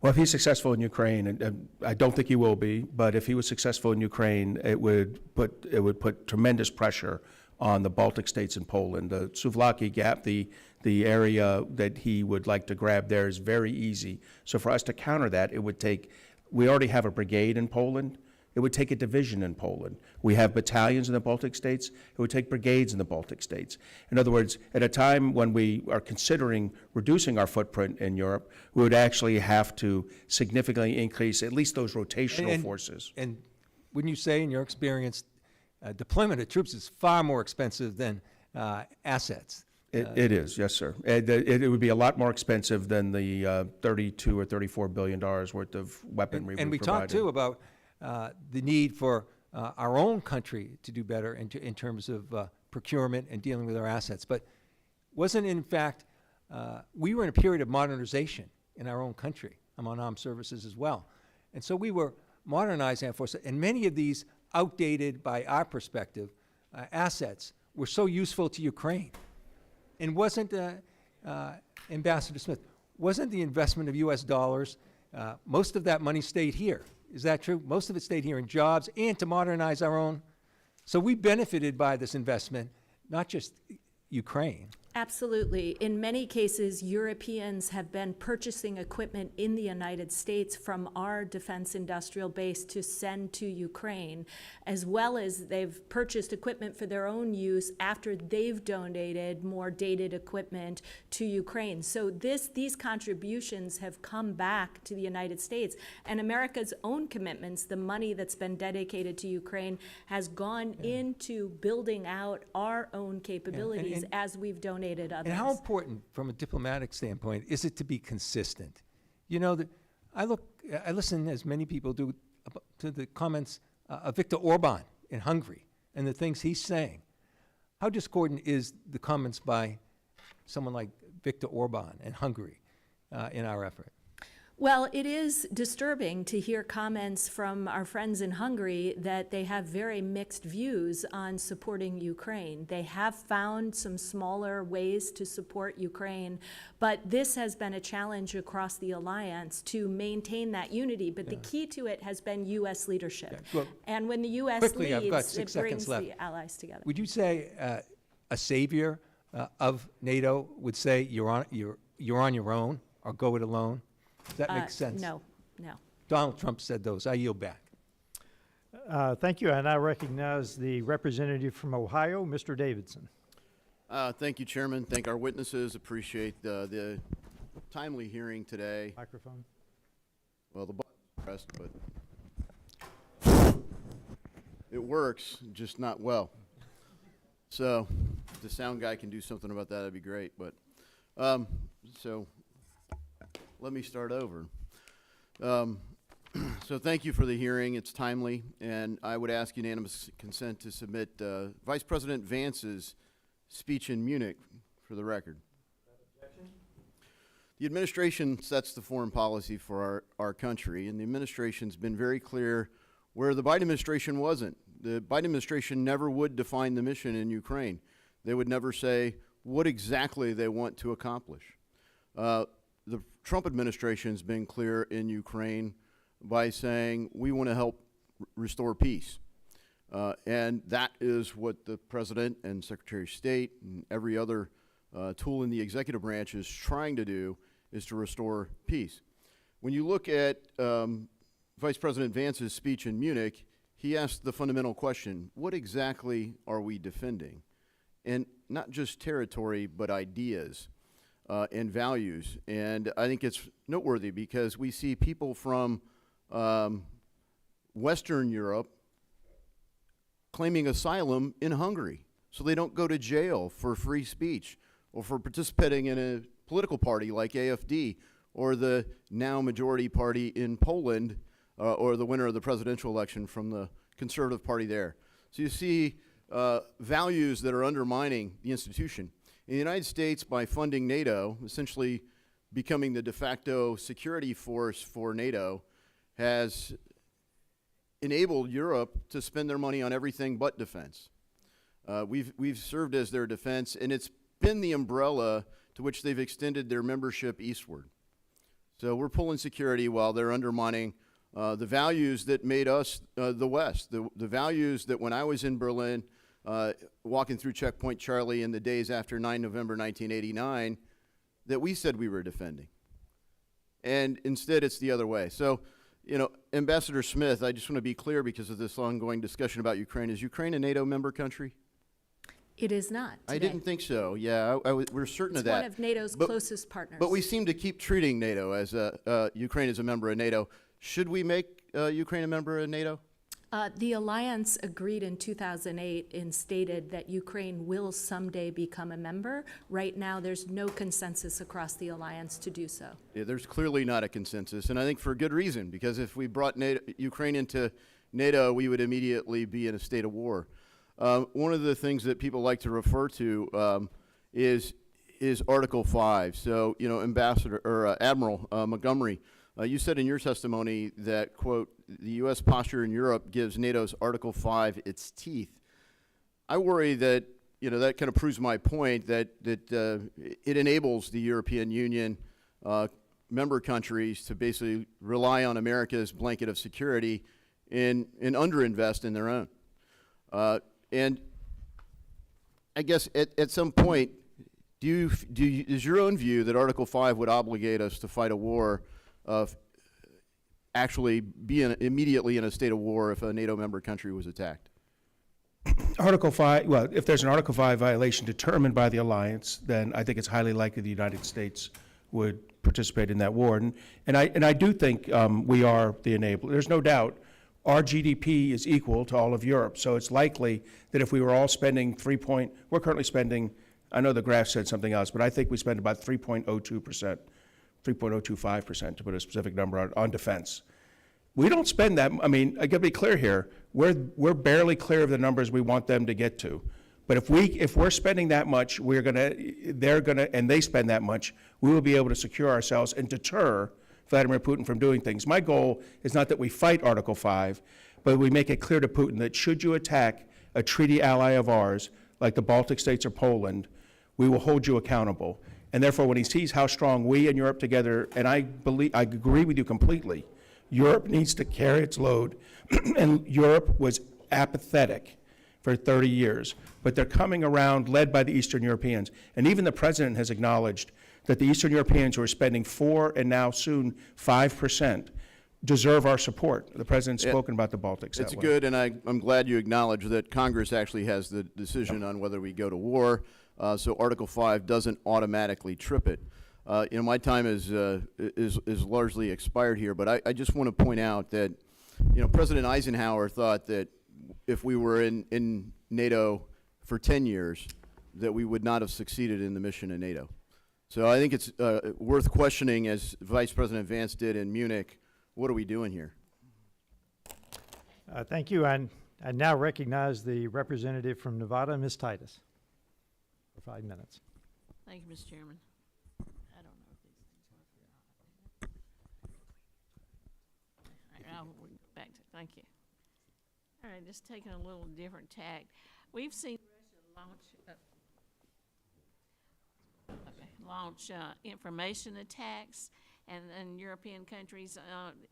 Well, if he's successful in Ukraine, and I don't think he will be, but if he was successful in Ukraine, it would put tremendous pressure on the Baltic states and Poland. The Souvlaki Gap, the area that he would like to grab there is very easy. So for us to counter that, it would take, we already have a brigade in Poland. It would take a division in Poland. We have battalions in the Baltic states. It would take brigades in the Baltic states. In other words, at a time when we are considering reducing our footprint in Europe, we would actually have to significantly increase at least those rotational forces. And wouldn't you say, in your experience, deployment of troops is far more expensive than assets? It is, yes, sir. It would be a lot more expensive than the 32 or $34 billion worth of weaponry And we provided. talked, too, about the need for our own country to do better in terms of procurement and dealing with our assets. But wasn't, in fact, we were in a period of modernization in our own country among armed services as well. And so we were modernizing our forces, and many of these outdated, by our perspective, assets were so useful to Ukraine. And wasn't, Ambassador Smith, wasn't the investment of U.S. dollars, most of that money stayed here? Is that true? Most of it stayed here in jobs and to modernize our own. So we benefited by this investment, not just Ukraine. Absolutely. In many cases, Europeans have been purchasing equipment in the United States from our defense industrial base to send to Ukraine, as well as they've purchased equipment for their own use after they've donated more dated equipment to Ukraine. So these contributions have come back to the United States, and America's own commitments, the money that's been dedicated to Ukraine, has gone into building out our own capabilities as we've donated others. And how important, from a diplomatic standpoint, is it to be consistent? You know, I listen, as many people do, to the comments of Viktor Orban in Hungary and the things he's saying. How discordant is the comments by someone like Viktor Orban in Hungary in our effort? Well, it is disturbing to hear comments from our friends in Hungary that they have very mixed views on supporting Ukraine. They have found some smaller ways to support Ukraine, but this has been a challenge across the alliance to maintain that unity. But the key to it has been U.S. leadership. Yeah, well, and when the U.S. quickly, I've got leads, 6 it brings seconds left. the allies together. Would you say a savior of NATO would say you're on your own, or go it alone? Does that make sense? No. Donald Trump said those. I yield back. Thank you, and I recognize the representative from Ohio, Mr. Davidson. Thank you, Chairman. Thank our witnesses. Appreciate the timely hearing today. Microphone. Well, the button's pressed, but it works, just not well. So if the sound guy can do something about that, that'd be great. But so let me start over. So thank you for the hearing. It's timely, and I would ask unanimous consent to submit Vice President Vance's speech in Munich for the record. The administration sets the foreign policy for our country, and the administration's been very clear where the Biden administration wasn't. The Biden administration never would define the mission in Ukraine. They would never say what exactly they want to accomplish. The Trump administration's been clear in Ukraine by saying we want to help restore peace. And that is what the President and Secretary of State and every other tool in the executive branch is trying to do, is to restore peace. When you look at Vice President Vance's speech in Munich, he asked the fundamental question, what exactly are we defending? And not just territory, but ideas and values. And I think it's noteworthy because we see people from Western Europe claiming asylum in Hungary so they don't go to jail for free speech or for participating in a political party like AfD or the now majority party in Poland or the winner of the presidential election from the Conservative Party there. So you see values that are undermining the institution. In the United States, by funding NATO, essentially becoming the de facto security force for NATO, has enabled Europe to spend their money on everything but defense. We've served as their defense, and it's been the umbrella to which they've extended their membership eastward. So we're pulling security while they're undermining the values that made us the West, the values that when I was in Berlin, walking through Checkpoint Charlie in the days after 9 November 1989, that we said we were defending. And instead, it's the other way. So, you know, Ambassador Smith, I just want to be clear because of this ongoing discussion about Ukraine. Is Ukraine a NATO member country? It is not today. I didn't think so. Yeah, we're certain of It's that. one of NATO's closest partners. But we seem to keep treating NATO as Ukraine as a member of NATO. Should we make Ukraine a member of NATO? The alliance agreed in 2008 and stated that Ukraine will someday become a member. Right now, there's no consensus across the alliance to do so. Yeah, there's clearly not a consensus, and I think for a good reason, because if we brought Ukraine into NATO, we would immediately be in a state of war. One of the things that people like to refer to is Article 5. So, you know, Admiral Montgomery, you said in your testimony that, quote, the U.S. posture in Europe gives NATO's Article 5 its teeth. I worry that, you know, that kind of proves my point that it enables the European Union member countries to basically rely on America's blanket of security and underinvest in their own. And I guess at some point, is your own view that Article 5 would obligate us to fight a war of actually be immediately in a state of war if a NATO member country was attacked? Article 5, well, if there's an Article 5 violation determined by the alliance, then I think it's highly likely the United States would participate in that war. And I do think we are the enabler. There's no doubt our GDP is equal to all of Europe, so it's likely that if we were all spending we're currently spending, I know the graph said something else, but I think we spend about 3.02%, 3.025%, to put a specific number on defense. We don't spend that, I mean, I gotta be clear here, we're barely clear of the numbers we want them to get to. But if we're spending that much, and they spend that much, we will be able to secure ourselves and deter Vladimir Putin from doing things. My goal is not that we fight Article 5, but we make it clear to Putin that should you attack a treaty ally of ours, like the Baltic states or Poland, we will hold you accountable. And therefore, when he sees how strong we and Europe together, and I agree with you completely, Europe needs to carry its load, and Europe was apathetic for 30 years. But they're coming around, led by the Eastern Europeans. And even the president has acknowledged that the Eastern Europeans, who are spending 4% and now soon 5%, deserve our support. The president's spoken about the Baltics. It's that way. good, and I'm glad you acknowledge that Congress actually has the decision on whether we go to war, so Article 5 doesn't automatically trip it. You know, my time is largely expired here, but I just want to point out that, you know, President Eisenhower thought that if we were in NATO for 10 years, that we would not have succeeded in the mission in NATO. So I think it's worth questioning, as Vice President Vance did in Munich, what are we doing here? Thank you. And I now recognize the representative from Nevada, Ms. Titus, for 5 minutes. Thank you, Mr. Chairman. I don't know if these things work or not. I'll back to, thank you. All right, just taking a little different tack. We've seen Russia launch information attacks and European countries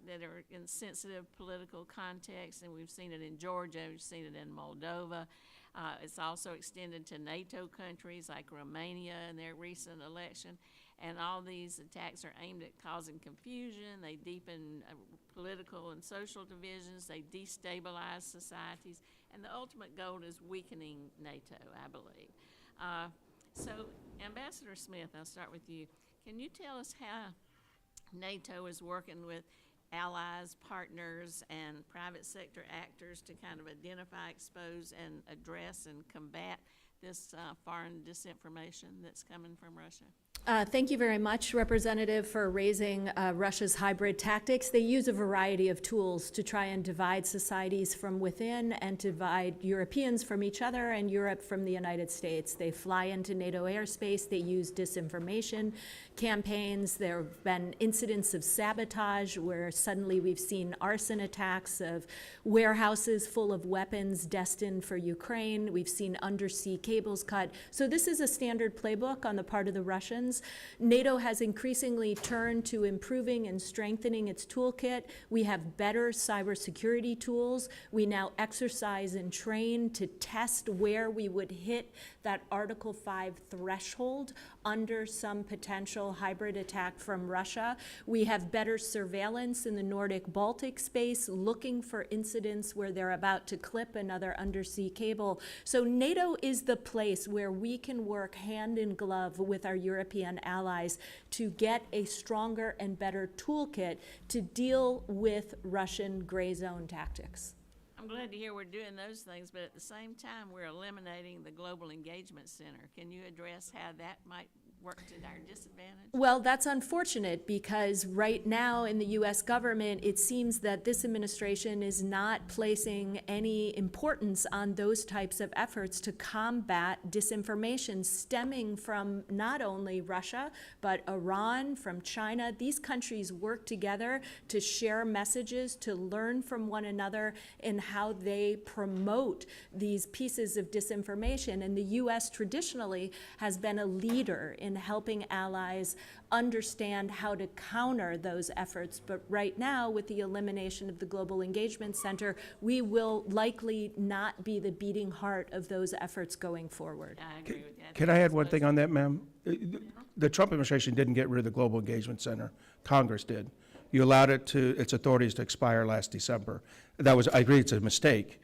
that are in sensitive political contexts, and we've seen it in Georgia, we've seen it in Moldova. It's also extended to NATO countries like Romania in their recent election, and all these attacks are aimed at causing confusion. They deepen political and social divisions. They destabilize societies, and the ultimate goal is weakening NATO, I believe. So, Ambassador Smith, I'll start with you. Can you tell us how NATO is working with allies, partners, and private sector actors to kind of identify, expose, and address and combat this foreign disinformation that's coming from Russia? Thank you very much, Representative, for raising Russia's hybrid tactics. They use a variety of tools to try and divide societies from within and divide Europeans from each other and Europe from the United States. They fly into NATO airspace. They use disinformation campaigns. There have been incidents of sabotage where suddenly we've seen arson attacks of warehouses full of weapons destined for Ukraine. We've seen undersea cables cut. So this is a standard playbook on the part of the Russians. NATO has increasingly turned to improving and strengthening its toolkit. We have better cybersecurity tools. We now exercise and train to test where we would hit that Article 5 threshold under some potential hybrid attack from Russia. We have better surveillance in the Nordic-Baltic space, looking for incidents where they're about to clip another undersea cable. So NATO is the place where we can work hand in glove with our European allies to get a stronger and better toolkit to deal with Russian gray zone tactics. I'm glad to hear we're doing those things, but at the same time, we're eliminating the Global Engagement Center. Can you address how that might work to our disadvantage? Well, that's unfortunate because right now in the U.S. government, it seems that this administration is not placing any importance on those types of efforts to combat disinformation stemming from not only Russia, but Iran, from China. These countries work together to share messages, to learn from one another in how they promote these pieces of disinformation. And the U.S. traditionally has been a leader in helping allies understand how to counter those efforts. But right now, with the elimination of the Global Engagement Center, we will likely not be the beating heart of those efforts going forward. I agree with that. Can I add one thing on that, ma'am? The Trump administration didn't get rid of the Global Engagement Center. Congress did. You allowed its authorities to expire last December. I agree it's a mistake,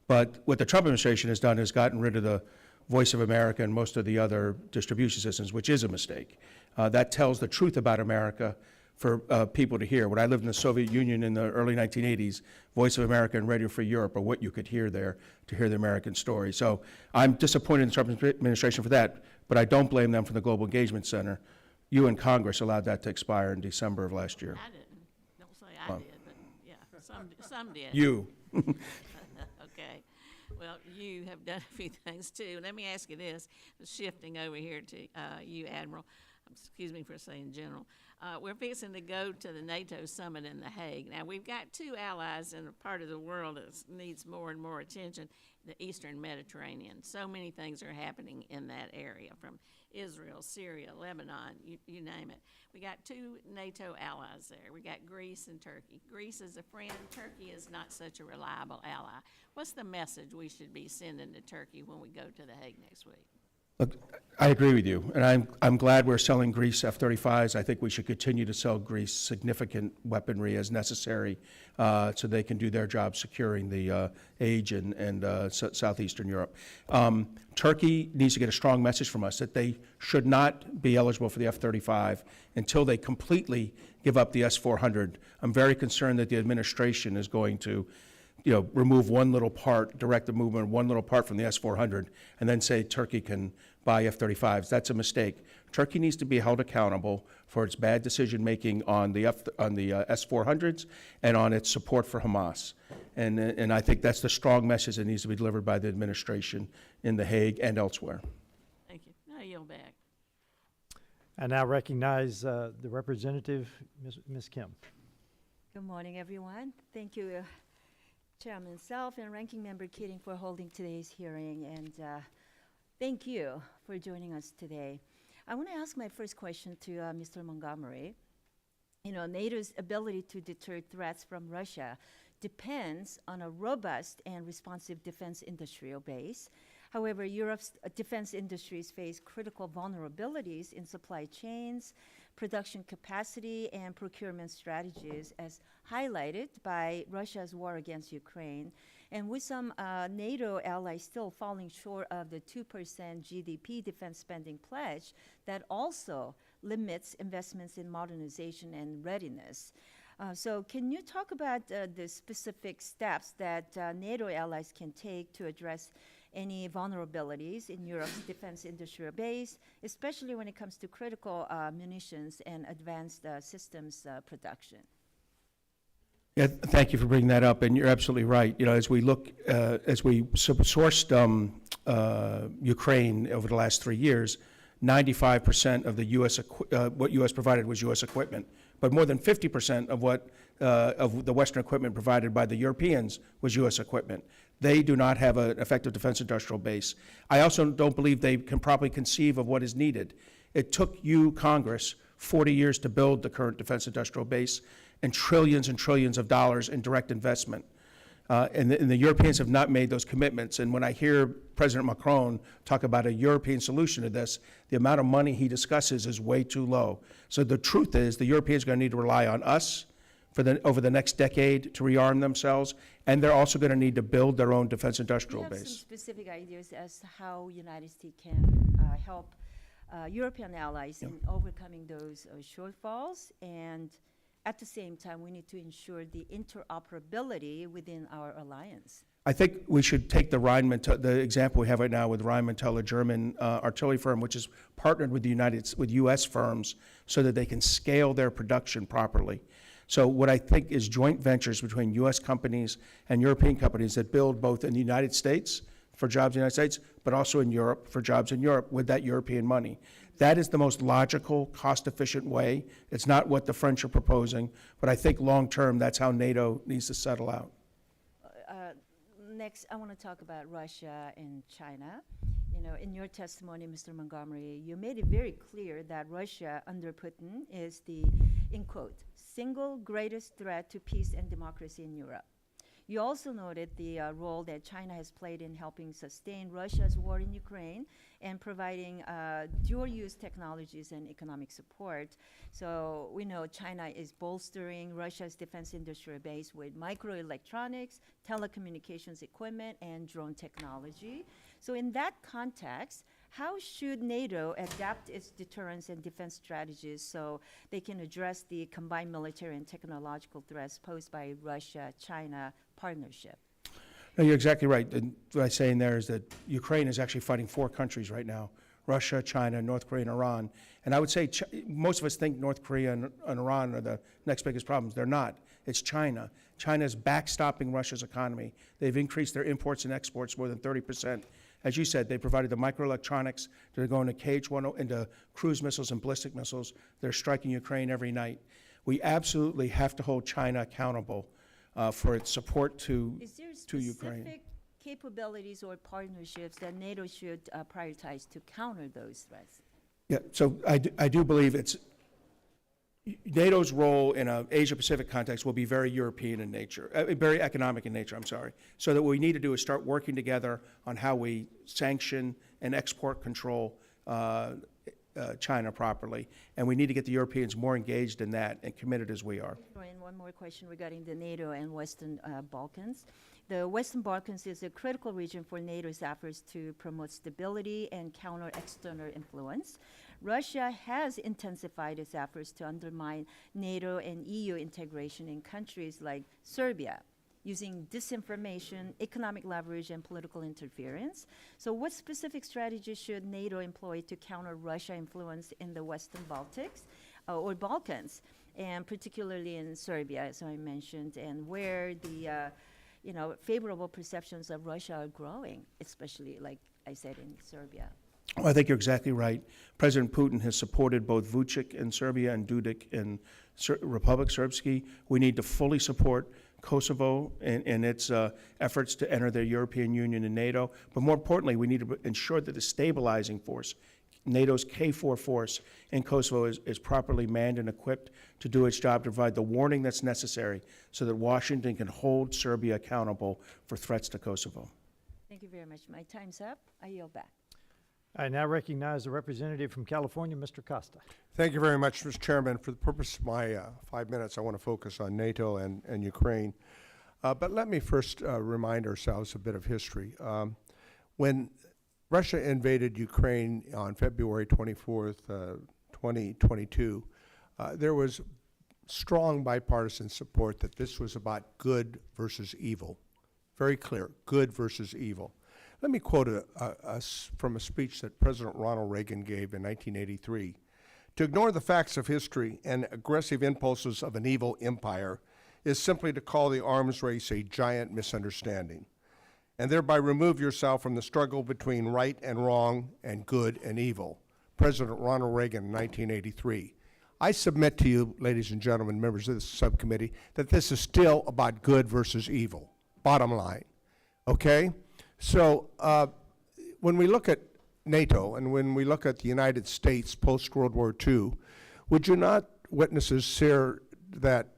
but what the Trump administration has done is gotten rid of the Voice of America and most of the other distribution systems, which is a mistake. That tells the truth about America for people to hear. When I lived in the Soviet Union in the early 1980s, Voice of America and Radio Free Europe are what you could hear there to hear the American story. So I'm disappointed in the Trump administration for that, but I don't blame them for the Global Engagement Center. You and Congress allowed that to expire in December of last year. I didn't. Don't say I did, but yeah, some did. You. Okay. Well, you have done a few things too. Let me ask you this, shifting over here to you, Admiral. Excuse me for saying General. We're fixing to go to the NATO summit in The Hague. Now, we've got two allies in a part of the world that needs more and more attention, the Eastern Mediterranean. So many things are happening in that area, from Israel, Syria, Lebanon, you name it. We got two NATO allies there. We got Greece and Turkey. Greece is a friend. Turkey is not such a reliable ally. What's the message we should be sending to Turkey when we go to The Hague next week? Look, I agree with you, and I'm glad we're selling Greece F-35s. I think we should continue to sell Greece significant weaponry as necessary so they can do their job securing the age and southeastern Europe. Turkey needs to get a strong message from us that they should not be eligible for the F-35 until they completely give up the S-400. I'm very concerned that the administration is going to remove one little part, direct the movement of one little part from the S-400, and then say Turkey can buy F-35s. That's a mistake. Turkey needs to be held accountable for its bad decision-making on the S-400s and on its support for Hamas. And I think that's the strong message that needs to be delivered by the administration in The Hague and elsewhere. Thank you. I yield back. I now recognize the representative, Ms. Kim. Good morning, everyone. Thank you, Chairman Self and Ranking Member Keating, for holding today's hearing, and thank you for joining us today. I want to ask my first question to Mr. Montgomery. NATO's ability to deter threats from Russia depends on a robust and responsive defense industrial base. However, Europe's defense industries face critical vulnerabilities in supply chains, production capacity, and procurement strategies, as highlighted by Russia's war against Ukraine. And with some NATO allies still falling short of the 2% GDP defense spending pledge, that also limits investments in modernization and readiness. So can you talk about the specific steps that NATO allies can take to address any vulnerabilities in Europe's defense industrial base, especially when it comes to critical munitions and advanced systems production? Yeah, thank you for bringing that up, and you're absolutely right. You know, as we look, as we sourced Ukraine over the last 3 years, 95% of the what U.S. provided was U.S. equipment, but more than 50% of what of the Western equipment provided by the Europeans was U.S. equipment. They do not have an effective defense industrial base. I also don't believe they can properly conceive of what is needed. It took you, Congress, 40 years to build the current defense industrial base and trillions of dollars in direct investment. And the Europeans have not made those commitments. And when I hear President Macron talk about a European solution to this, the amount of money he discusses is way too low. So the truth is the Europeans are going to need to rely on us over the next decade to rearm themselves, and they're also going to need to build their own defense industrial Do you have some base. specific ideas as to how United States can help European allies in overcoming those shortfalls? And at the same time, we need to ensure the interoperability within our alliance. I think we should take the Rheinmetall, the example we have right now with Rheinmetall, a German artillery firm, which is partnered with with U.S. firms so that they can scale their production properly. So what I think is joint ventures between U.S. companies and European companies that build both in the United States for jobs in the United States, but also in Europe for jobs in Europe with that European money. That is the most logical, cost-efficient way. It's not what the French are proposing, but I think long-term, that's how NATO needs to settle out. Next, I want to talk about Russia and China. You know, in your testimony, Mr. Montgomery, you made it very clear that Russia under Putin is the, in quote, single greatest threat to peace and democracy in Europe. You also noted the role that China has played in helping sustain Russia's war in Ukraine and providing dual-use technologies and economic support. So we know China is bolstering Russia's defense industrial base with microelectronics, telecommunications equipment, and drone technology. So in that context, how should NATO adapt its deterrence and defense strategies so they can address the combined military and technological threats posed by Russia-China partnership? No, you're exactly right. And what I'm saying there is that Ukraine is actually fighting 4 countries right now: Russia, China, North Korea, and Iran. And I would say most of us think North Korea and Iran are the next biggest problems. They're not. It's China. China's backstopping Russia's economy. They've increased their imports and exports more than 30%. As you said, they provided the microelectronics. They're going to into cruise missiles and ballistic missiles. They're striking Ukraine every night. We absolutely have to hold China accountable for its support to Ukraine. Is there specific capabilities or partnerships that NATO should prioritize to counter those threats? Yeah, so I do believe it's NATO's role in an Asia-Pacific context will be very European in nature, very economic in nature, I'm sorry. So that what we need to do is start working together on how we sanction and export control China properly. And we need to get the Europeans more engaged in that and committed as we are. And one more question regarding the NATO and Western Balkans. The Western Balkans is a critical region for NATO's efforts to promote stability and counter external influence. Russia has intensified its efforts to undermine NATO and EU integration in countries like Serbia, using disinformation, economic leverage, and political interference. So what specific strategies should NATO employ to counter Russia influence in the Western Baltics or Balkans, and particularly in Serbia, as I mentioned, and where the favorable perceptions of Russia are growing, especially, like I said, in Serbia? Well, I think you're exactly right. President Putin has supported both Vucic in Serbia and Dudic in Republic Srpski. We need to fully support Kosovo in its efforts to enter the European Union and NATO. But more importantly, we need to ensure that the stabilizing force, NATO's KFOR force in Kosovo, is properly manned and equipped to do its job, to provide the warning that's necessary so that Washington can hold Serbia accountable for threats to Kosovo. Thank you very much. My time's up. I yield back. I now recognize the representative from California, Mr. Costa. Thank you very much, Mr. Chairman. For the purpose of my 5 minutes, I want to focus on NATO and Ukraine. But let me first remind ourselves a bit of history. When Russia invaded Ukraine on February 24th, 2022, there was strong bipartisan support that this was about good versus evil. Very clear, good versus evil. Let me quote from a speech that President Ronald Reagan gave in 1983. To ignore the facts of history and aggressive impulses of an evil empire is simply to call the arms race a giant misunderstanding, and thereby remove yourself from the struggle between right and wrong and good and evil. President Ronald Reagan in 1983. I submit to you, ladies and gentlemen, members of this subcommittee, that this is still about good versus evil, bottom line, okay? So when we look at NATO and when we look at the United States post-World War II, would you not, witnesses, share that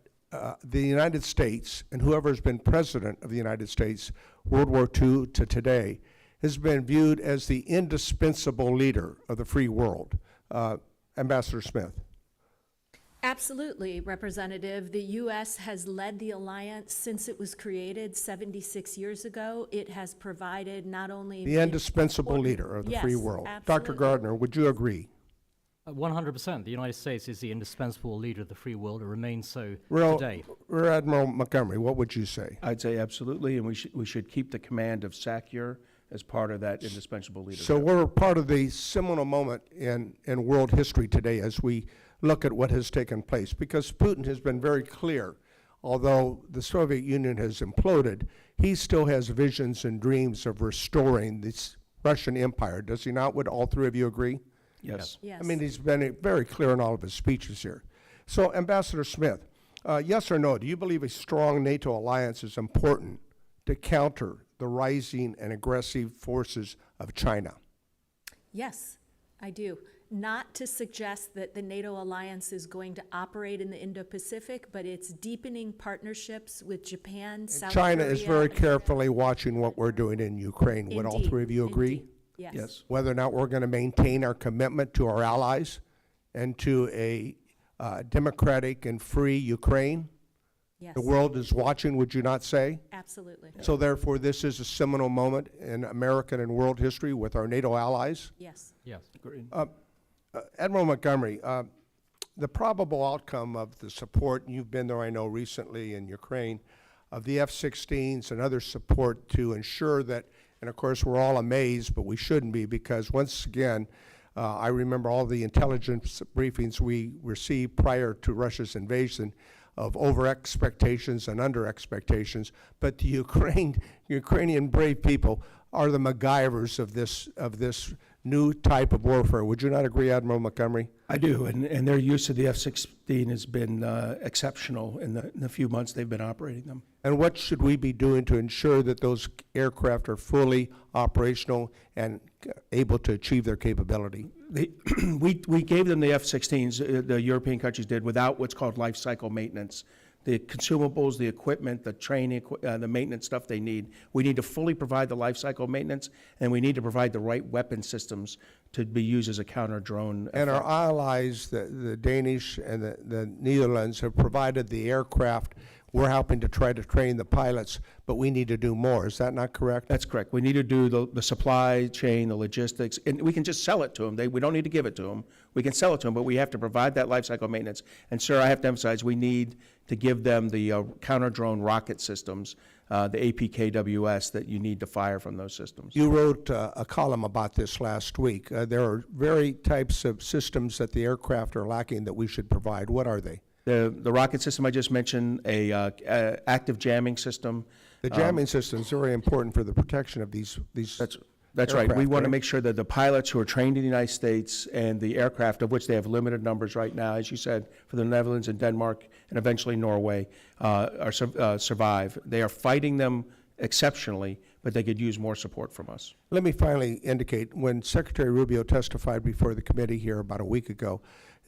the United States and whoever has been president of the United States, World War II to today, has been viewed as the indispensable leader of the free world? Ambassador Smith. Absolutely, Representative. The U.S. has led the alliance since it was created 76 years ago. It has provided not only The indispensable leader of the free Yes, world. Dr. absolutely. Gardner, would you agree? 100%. The United States is the indispensable leader of the free world. It remains so Rear today. Admiral Montgomery, what would you say? I'd say absolutely, and we should keep the command of SACEUR as part of that indispensable leadership. So we're part of the seminal moment in world history today as we look at what has taken place, because Putin has been very clear. Although the Soviet Union has imploded, he still has visions and dreams of restoring this Russian empire. Does he not? Would all three of you agree? Yes. Yes. I mean, he's been very clear in all of his speeches here. So, Ambassador Smith, yes or no, do you believe a strong NATO alliance is important to counter the rising and aggressive forces of China? Yes, I do. Not to suggest that the NATO alliance is going to operate in the Indo-Pacific, but it's deepening partnerships with Japan, South Korea. China is very carefully watching what we're doing in Ukraine. Would all Indeed, three of you agree? indeed. Yes. Yes. Whether or not we're going to maintain our commitment to our allies and to a democratic and free Ukraine? Yes. The world is watching, would you not say? Absolutely. So therefore, this is a seminal moment in American and world history with our NATO allies. Yes. Yes. Agreed. Admiral Montgomery, the probable outcome of the support, and you've been there, I know, recently in Ukraine, of the F-16s and other support to ensure that, and of course, we're all amazed, but we shouldn't be, because once again, I remember all the intelligence briefings we received prior to Russia's invasion of over expectations and under expectations, but the Ukrainian brave people are the MacGyvers of this new type of warfare. Would you not agree, Admiral Montgomery? I do, and their use of the F-16 has been exceptional in the few months they've been operating them. And what should we be doing to ensure that those aircraft are fully operational and able to achieve their capability? We gave them the F-16s, the European countries did, without what's called life cycle maintenance. The consumables, the equipment, the training, the maintenance stuff they need. We need to fully provide the life cycle maintenance, and we need to provide the right weapon systems to be used as a counter-drone. And our allies, the Danish and the Netherlands, have provided the aircraft. We're helping to try to train the pilots, but we need to do more. Is that not correct? That's correct. We need to do the supply chain, the logistics, and we can just sell it to them. We don't need to give it to them. We can sell it to them, but we have to provide that life cycle maintenance. And sir, I have to emphasize, we need to give them the counter-drone rocket systems, the APKWS, that you need to fire from those systems. You wrote a column about this last week. There are very types of systems that the aircraft are lacking that we should provide. What are they? The rocket system I just mentioned, a active jamming system. The jamming system is very important for the protection of these That's right. We aircraft, want to right? make sure that the pilots who are trained in the United States and the aircraft, of which they have limited numbers right now, as you said, for the Netherlands and Denmark and eventually Norway, survive. They are fighting them exceptionally, but they could use more support from us. Let me finally indicate, when Secretary Rubio testified before the committee here about a week ago,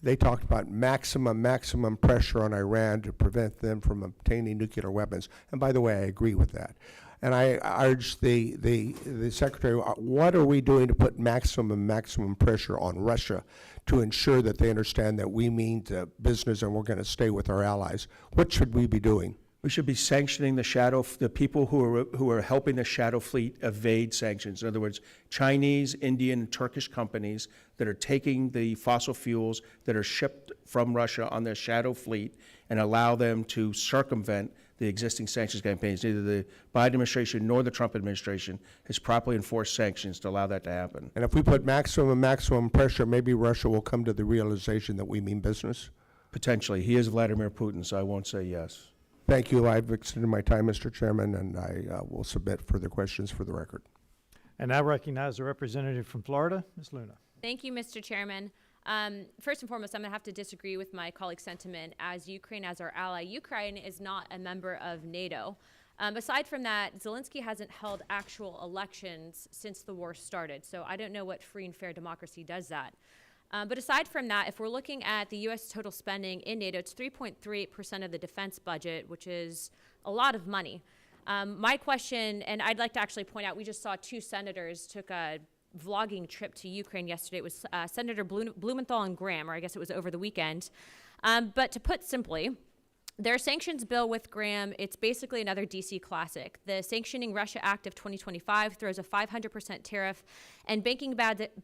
they talked about maximum pressure on Iran to prevent them from obtaining nuclear weapons. And by the way, I agree with that. And I urge the Secretary, what are we doing to put maximum pressure on Russia to ensure that they understand that we mean business and we're going to stay with our allies? What should we be doing? We should be sanctioning the people who are helping the shadow fleet evade sanctions. In other words, Chinese, Indian, and Turkish companies that are taking the fossil fuels that are shipped from Russia on their shadow fleet and allow them to circumvent the existing sanctions campaigns. Neither the Biden administration nor the Trump administration has properly enforced sanctions to allow that to happen. And if we put maximum pressure, maybe Russia will come to the realization that we mean business? Potentially. He is Vladimir Putin, so I won't say yes. Thank you. I've extended my time, Mr. Chairman, and I will submit further questions for the record. And I recognize the representative from Florida, Ms. Luna. Thank you, Mr. Chairman. First and foremost, I'm going to have to disagree with my colleague's sentiment, as Ukraine, as our ally, Ukraine is not a member of NATO. Aside from that, Zelensky hasn't held actual elections since the war started, so I don't know what free and fair democracy does that. But aside from that, if we're looking at the U.S. total spending in NATO, it's 3.38% of the defense budget, which is a lot of money. My question, and I'd like to actually point out, we just saw two senators took a vlogging trip to Ukraine yesterday. It was Senator Blumenthal and Graham, or I guess it was over the weekend. But to put simply, their sanctions bill with Graham, it's basically another DC classic. The Sanctioning Russia Act of 2025 throws a 500% tariff and banking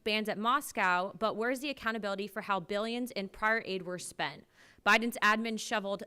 bans at Moscow, but where's the accountability for how billions in prior aid were spent? Biden's admin shoveled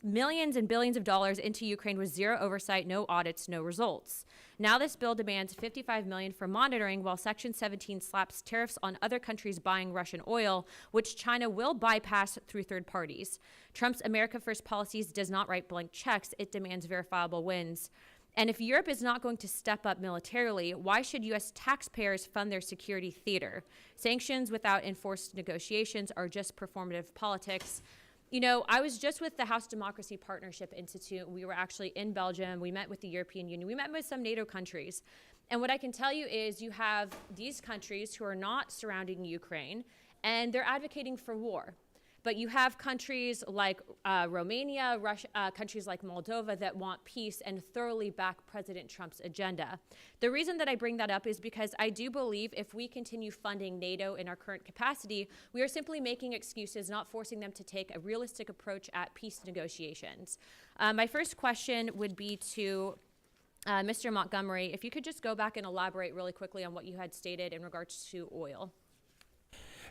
millions and billions of dollars into Ukraine with zero oversight, no audits, no results. Now this bill demands $55 million for monitoring, while Section 17 slaps tariffs on other countries buying Russian oil, which China will bypass through third parties. Trump's America First policies does not write blank checks. It demands verifiable wins. And if Europe is not going to step up militarily, why should U.S. taxpayers fund their security theater? Sanctions without enforced negotiations are just performative politics. You know, I was just with the House Democracy Partnership Institute. We were actually in Belgium. We met with the European Union. We met with some NATO countries. And what I can tell you is you have these countries who are not surrounding Ukraine, and they're advocating for war. But you have countries like Romania, Russia, countries like Moldova that want peace and thoroughly back President Trump's agenda. The reason that I bring that up is because I do believe if we continue funding NATO in our current capacity, we are simply making excuses, not forcing them to take a realistic approach at peace negotiations. My first question would be to Mr. Montgomery, if you could just go back and elaborate really quickly on what you had stated in regards to oil.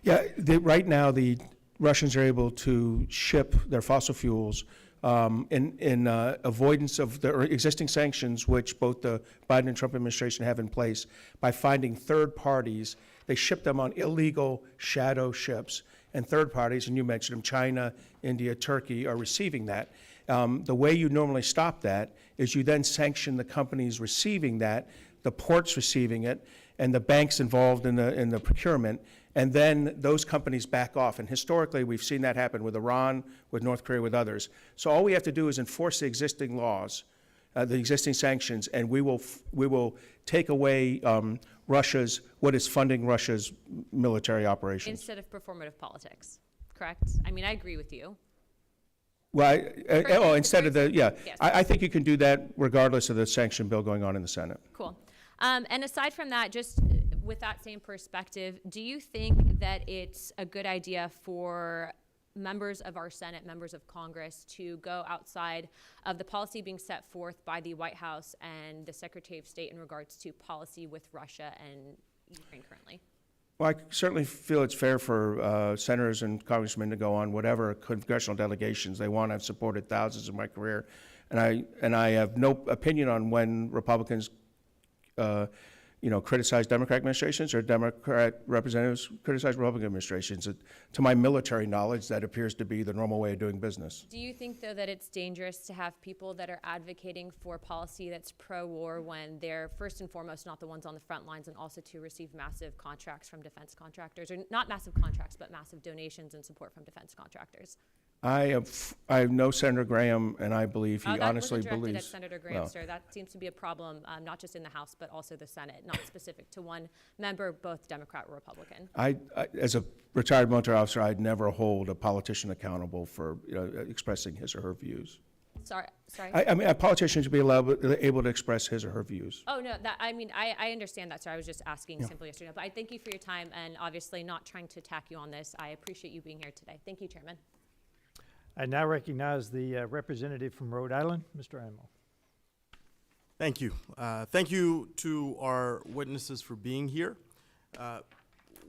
Yeah, right now the Russians are able to ship their fossil fuels in avoidance of the existing sanctions, which both the Biden and Trump administration have in place, by finding third parties. They ship them on illegal shadow ships, and third parties, and you mentioned them, China, India, Turkey, are receiving that. The way you normally stop that is you then sanction the companies receiving that, the ports receiving it, and the banks involved in the procurement, and then those companies back off. And historically, we've seen that happen with Iran, with North Korea, with others. So all we have to do is enforce the existing laws, the existing sanctions, and we will take away what is funding Russia's military operations. Instead of performative politics, correct? I mean, I agree with you. Well, instead of Yes. I think you can do that regardless of the sanction bill going on in the Senate. Cool. And aside from that, just with that same perspective, do you think that it's a good idea for members of our Senate, members of Congress, to go outside of the policy being set forth by the White House and the Secretary of State in regards to policy with Russia and Ukraine currently? Well, I certainly feel it's fair for senators and congressmen to go on whatever congressional delegations they want. I've supported thousands in my career, and I have no opinion on when Republicans criticize Democratic administrations or Democrat representatives criticize Republican administrations. To my military knowledge, that appears to be the normal way of doing business. Do you think, though, that it's dangerous to have people that are advocating for policy that's pro-war when they're first and foremost not the ones on the front lines, and also to receive massive contracts from defense contractors, or not massive contracts, but massive donations and support from defense contractors? I know Senator Graham, and I believe he honestly that wasn't directed believes. at Senator Graham, sir. That seems to be a problem, not just in the House, but also the Senate, not specific to one member, both Democrat or Republican. I as a retired military officer, I'd never hold a politician accountable for expressing his or her views. Sorry. I mean, a politician should be able to express his or her views. Oh, no, I understand that, sir. I was just asking simply yes or no. But I thank you for your time, and obviously not trying to attack you on this. I appreciate you being here today. Thank you, Chairman. I now recognize the representative from Rhode Island, Mr. Admiral. Thank you. Thank you to our witnesses for being here.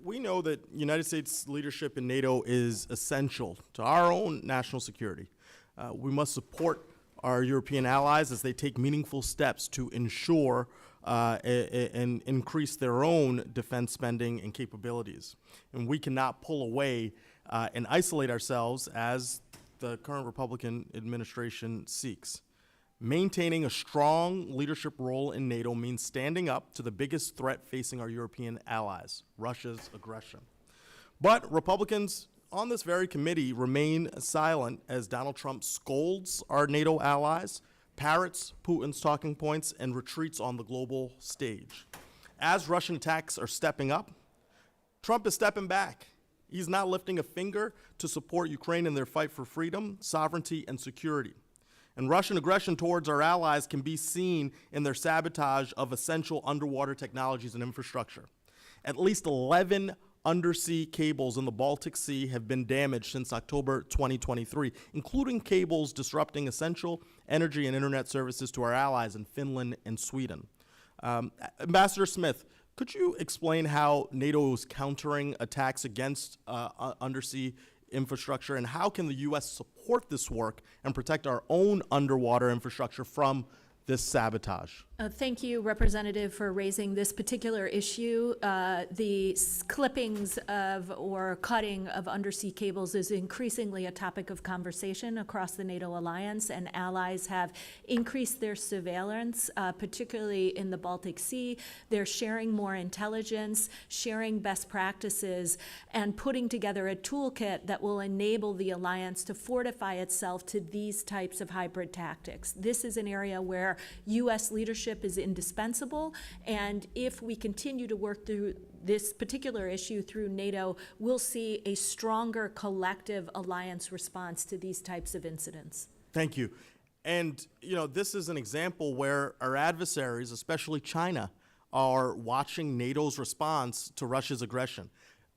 We know that United States leadership in NATO is essential to our own national security. We must support our European allies as they take meaningful steps to ensure and increase their own defense spending and capabilities. And we cannot pull away and isolate ourselves as the current Republican administration seeks. Maintaining a strong leadership role in NATO means standing up to the biggest threat facing our European allies, Russia's aggression. But Republicans on this very committee remain silent as Donald Trump scolds our NATO allies, parrots Putin's talking points, and retreats on the global stage. As Russian attacks are stepping up, Trump is stepping back. He's not lifting a finger to support Ukraine in their fight for freedom, sovereignty, and security. And Russian aggression towards our allies can be seen in their sabotage of essential underwater technologies and infrastructure. At least 11 undersea cables in the Baltic Sea have been damaged since October 2023, including cables disrupting essential energy and internet services to our allies in Finland and Sweden. Ambassador Smith, could you explain how NATO is countering attacks against undersea infrastructure, and how can the U.S. support this work and protect our own underwater infrastructure from this sabotage? Thank you, Representative, for raising this particular issue. The clippings of or cutting of undersea cables is increasingly a topic of conversation across the NATO alliance, and allies have increased their surveillance, particularly in the Baltic Sea. They're sharing more intelligence, sharing best practices, and putting together a toolkit that will enable the alliance to fortify itself to these types of hybrid tactics. This is an area where U.S. leadership is indispensable, and if we continue to work through this particular issue through NATO, we'll see a stronger collective alliance response to these types of incidents. Thank you. And, this is an example where our adversaries, especially China, are watching NATO's response to Russia's aggression.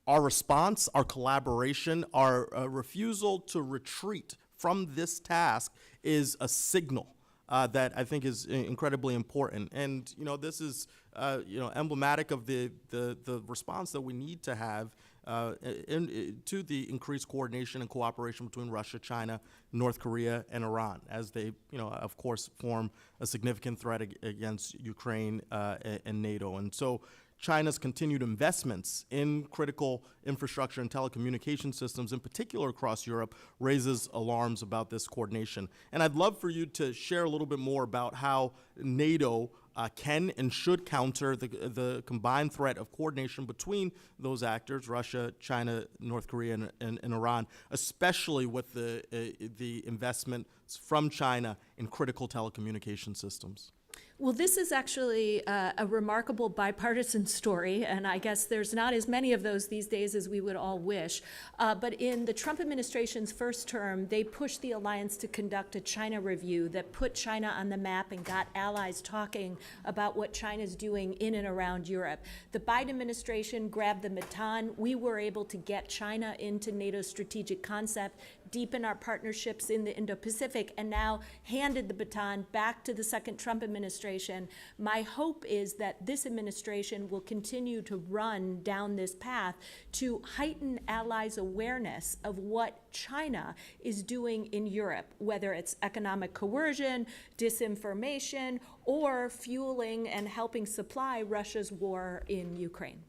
Our response, our collaboration, our refusal to retreat from this task is a signal that I think is incredibly important. And, this is, emblematic of the response that we need to have to the increased coordination and cooperation between Russia, China, North Korea, and Iran, as they, of course, form a significant threat against Ukraine and NATO. And so China's continued investments in critical infrastructure and telecommunication systems, in particular across Europe, raises alarms about this coordination. And I'd love for you to share a little bit more about how NATO can and should counter the combined threat of coordination between those actors, Russia, China, North Korea, and Iran, especially with the investments from China in critical telecommunication systems. Well, this is actually a remarkable bipartisan story, and I guess there's not as many of those these days as we would all wish. But in the Trump administration's first term, they pushed the alliance to conduct a China review that put China on the map and got allies talking about what China's doing in and around Europe. The Biden administration grabbed the baton. We were able to get China into NATO's strategic concept, deepen our partnerships in the Indo-Pacific, and now handed the baton back to the second Trump administration. My hope is that this administration will continue to run down this path to heighten allies' awareness of what China is doing in Europe, whether it's economic coercion, disinformation, or fueling and helping supply Russia's war in Ukraine.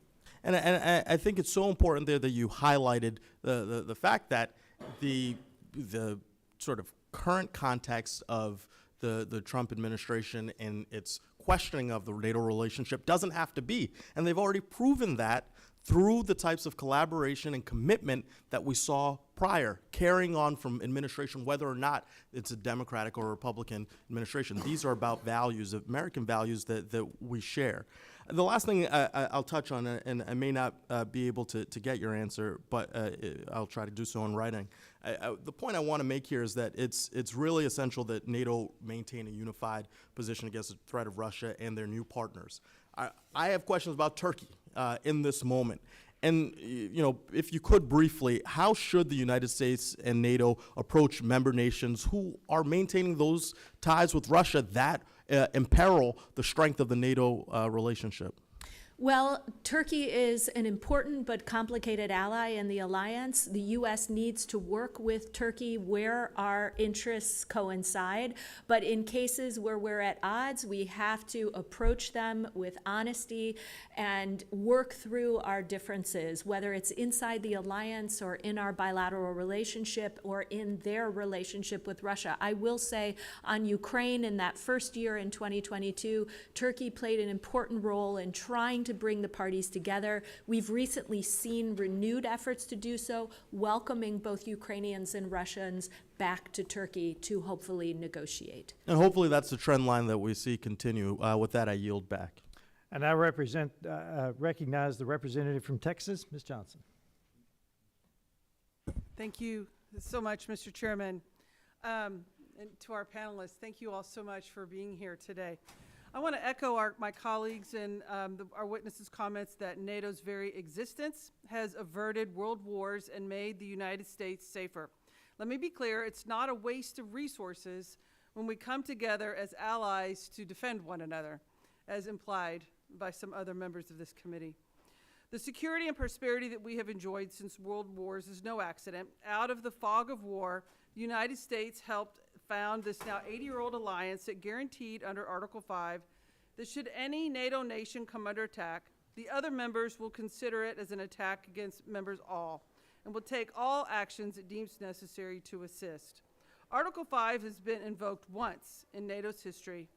And I think it's so important there that you highlighted the fact that the sort of current context of the Trump administration and its questioning of the NATO relationship doesn't have to be. And they've already proven that through the types of collaboration and commitment that we saw prior, carrying on from administration, whether or not it's a Democratic or Republican administration. These are about values, American values that we share. The last thing I'll touch on, and I may not be able to get your answer, but I'll try to do so in writing. The point I want to make here is that it's really essential that NATO maintain a unified position against the threat of Russia and their new partners. I have questions about Turkey in this moment. And, if you could briefly, how should the United States and NATO approach member nations who are maintaining those ties with Russia that imperil the strength of the NATO relationship? Well, Turkey is an important but complicated ally in the alliance. The U.S. needs to work with Turkey where our interests coincide, but in cases where we're at odds, we have to approach them with honesty and work through our differences, whether it's inside the alliance or in our bilateral relationship or in their relationship with Russia. I will say on Ukraine in that first year in 2022, Turkey played an important role in trying to bring the parties together. We've recently seen renewed efforts to do so, welcoming both Ukrainians and Russians back to Turkey to hopefully negotiate. And hopefully that's the trend line that we see continue. With that, I yield back. And I recognize the representative from Texas, Ms. Johnson. Thank you so much, Mr. Chairman. And to our panelists, thank you all so much for being here today. I want to echo my colleagues and our witnesses' comments that NATO's very existence has averted world wars and made the United States safer. Let me be clear, it's not a waste of resources when we come together as allies to defend one another, as implied by some other members of this committee. The security and prosperity that we have enjoyed since world wars is no accident. Out of the fog of war, the United States helped found this now 80-year-old alliance that guaranteed under Article 5 that should any NATO nation come under attack, the other members will consider it as an attack against members all and will take all actions it deems necessary to assist. Article 5 has been invoked once in NATO's history,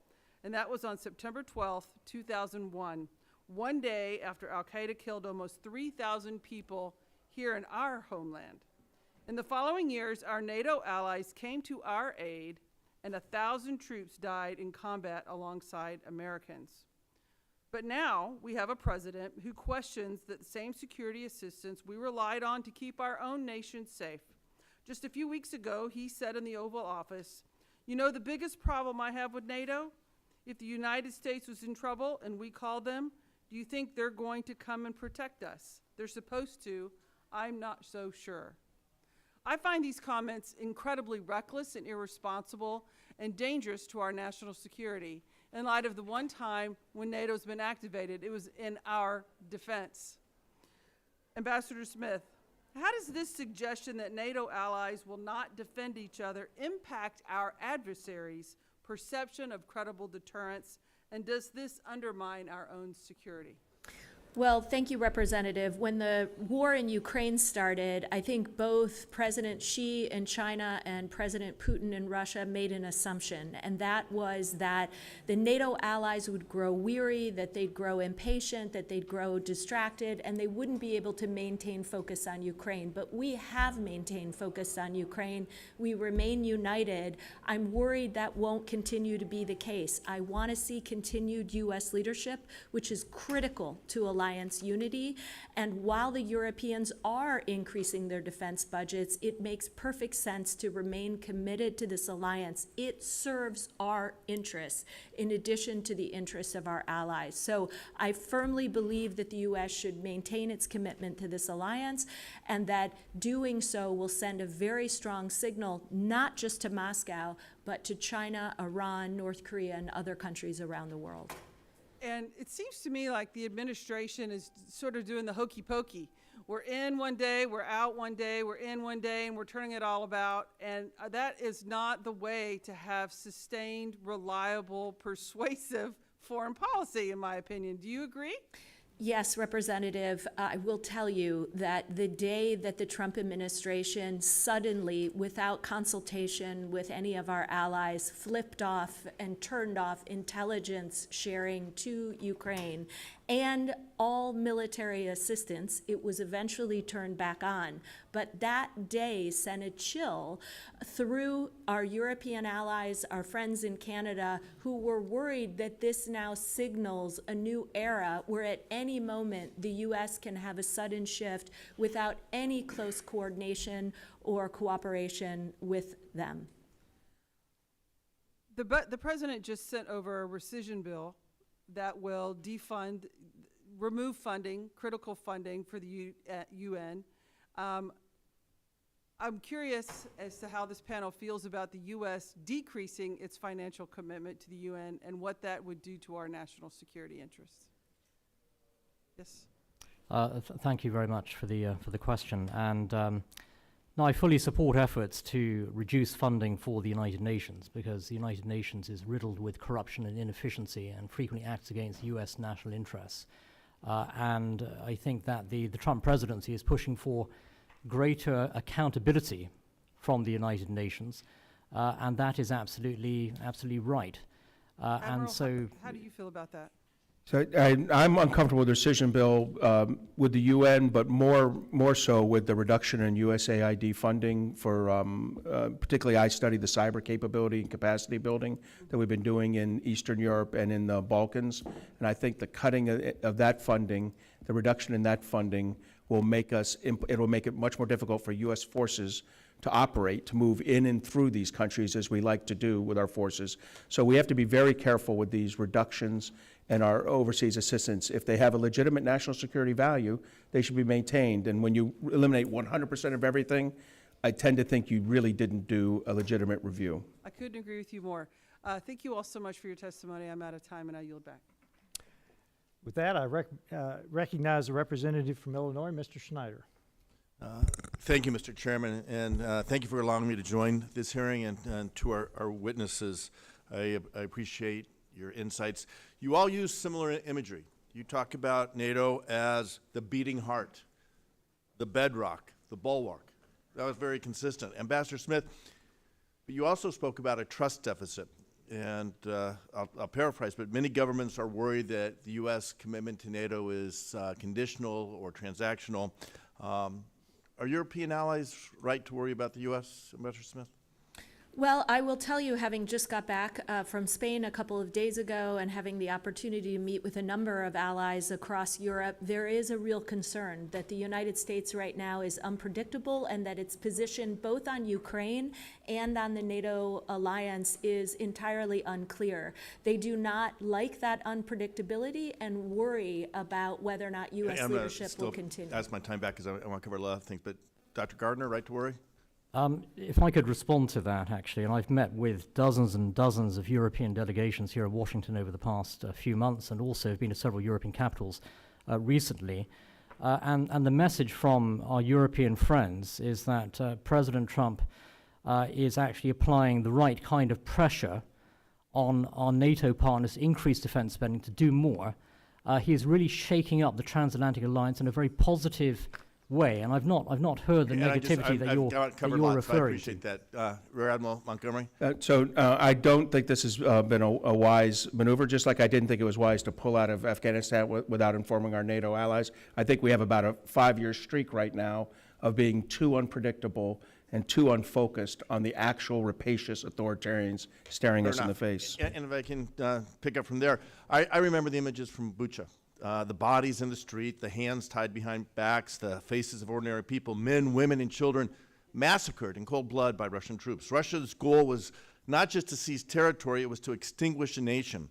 and that was on September 12, 2001, one day after al-Qaeda killed almost 3,000 people here in our homeland. In the following years, our NATO allies came to our aid, and 1,000 troops died in combat alongside Americans. But now we have a president who questions the same security assistance we relied on to keep our own nation safe. Just a few weeks ago, he said in the Oval Office, "You know the biggest problem I have with NATO? If the United States was in trouble and we called them, do you think they're going to come and protect us? They're supposed to. I'm not so sure." I find these comments incredibly reckless and irresponsible and dangerous to our national security in light of the one time when NATO's been activated, it was in our defense. Ambassador Smith, how does this suggestion that NATO allies will not defend each other impact our adversaries' perception of credible deterrence, and does this undermine our own security? Well, thank you, Representative. When the war in Ukraine started, I think both President Xi in China and President Putin in Russia made an assumption, and that was that the NATO allies would grow weary, that they'd grow impatient, that they'd grow distracted, and they wouldn't be able to maintain focus on Ukraine. But we have maintained focus on Ukraine. We remain united. I'm worried that won't continue to be the case. I want to see continued U.S. leadership, which is critical to alliance unity. And while the Europeans are increasing their defense budgets, it makes perfect sense to remain committed to this alliance. It serves our interests in addition to the interests of our allies. So I firmly believe that the U.S. should maintain its commitment to this alliance, and that doing so will send a very strong signal, not just to Moscow, but to China, Iran, North Korea, and other countries around the world. And it seems to me like the administration is sort of doing the hokey pokey. We're in one day, we're out one day, we're in one day, and we're turning it all about. And that is not the way to have sustained, reliable, persuasive foreign policy, in my opinion. Do you agree? Yes, Representative, I will tell you that the day that the Trump administration suddenly, without consultation with any of our allies, flipped off and turned off intelligence sharing to Ukraine and all military assistance, it was eventually turned back on. But that day sent a chill through our European allies, our friends in Canada, who were worried that this now signals a new era where at any moment the U.S. can have a sudden shift without any close coordination or cooperation with them. The president just sent over a rescission bill that will remove funding, critical funding for the UN. I'm curious as to how this panel feels about the U.S. decreasing its financial commitment to the UN and what that would do to our national security interests. Yes. Thank you very much for the question. And now I fully support efforts to reduce funding for the United Nations, because the United Nations is riddled with corruption and inefficiency and frequently acts against U.S. national interests. And I think that the Trump presidency is pushing for greater accountability from the United Nations, and that is absolutely right. Admiral, And so, how do you feel about that? So I'm uncomfortable with the rescission bill with the UN, but more so with the reduction in USAID funding for, particularly I studied the cyber capability and capacity building that we've been doing in Eastern Europe and in the Balkans. And I think the cutting of that funding, the reduction in that funding will make it'll make it much more difficult for U.S. forces to operate, to move in and through these countries as we like to do with our forces. So we have to be very careful with these reductions and our overseas assistance. If they have a legitimate national security value, they should be maintained. And when you eliminate 100% of everything, I tend to think you really didn't do a legitimate review. I couldn't agree with you more. Thank you all so much for your testimony. I'm out of time, and I yield back. With that, I recognize the representative from Illinois, Mr. Schneider. Thank you, Mr. Chairman, and thank you for allowing me to join this hearing, and to our witnesses. I appreciate your insights. You all use similar imagery. You talk about NATO as the beating heart, the bedrock, the bulwark. That was very consistent. Ambassador Smith, but you also spoke about a trust deficit. And I'll paraphrase, but many governments are worried that the U.S. commitment to NATO is conditional or transactional. Are European allies right to worry about the U.S., Ambassador Smith? Well, I will tell you, having just got back from Spain a couple of days ago and having the opportunity to meet with a number of allies across Europe, there is a real concern that the United States right now is unpredictable, and that its position both on Ukraine and on the NATO alliance is entirely unclear. They do not like that unpredictability and worry about whether or not U.S. leadership will continue. That's my time back, because I want to cover a lot of things. But Dr. Gardner, right to worry? if I could respond to that, actually, and I've met with dozens and dozens of European delegations here in Washington over the past few months, and also have been to several European capitals recently. And the message from our European friends is that President Trump is actually applying the right kind of pressure on our NATO partners to increase defense spending, to do more. He is really shaking up the transatlantic alliance in a very positive way, and I've not heard the negativity that you're referring so I appreciate that. Rear Admiral Montgomery? I don't think this has been a wise maneuver, just like I didn't think it was wise to pull out of Afghanistan without informing our NATO allies. I think we have about a 5-year streak right now of being too unpredictable and too unfocused on the actual rapacious authoritarians staring us in the face. And if I can pick up from there, I remember the images from Bucha. The bodies in the street, the hands tied behind backs, the faces of ordinary people, men, women, and children massacred in cold blood by Russian troops. Russia's goal was not just to seize territory, it was to extinguish a nation,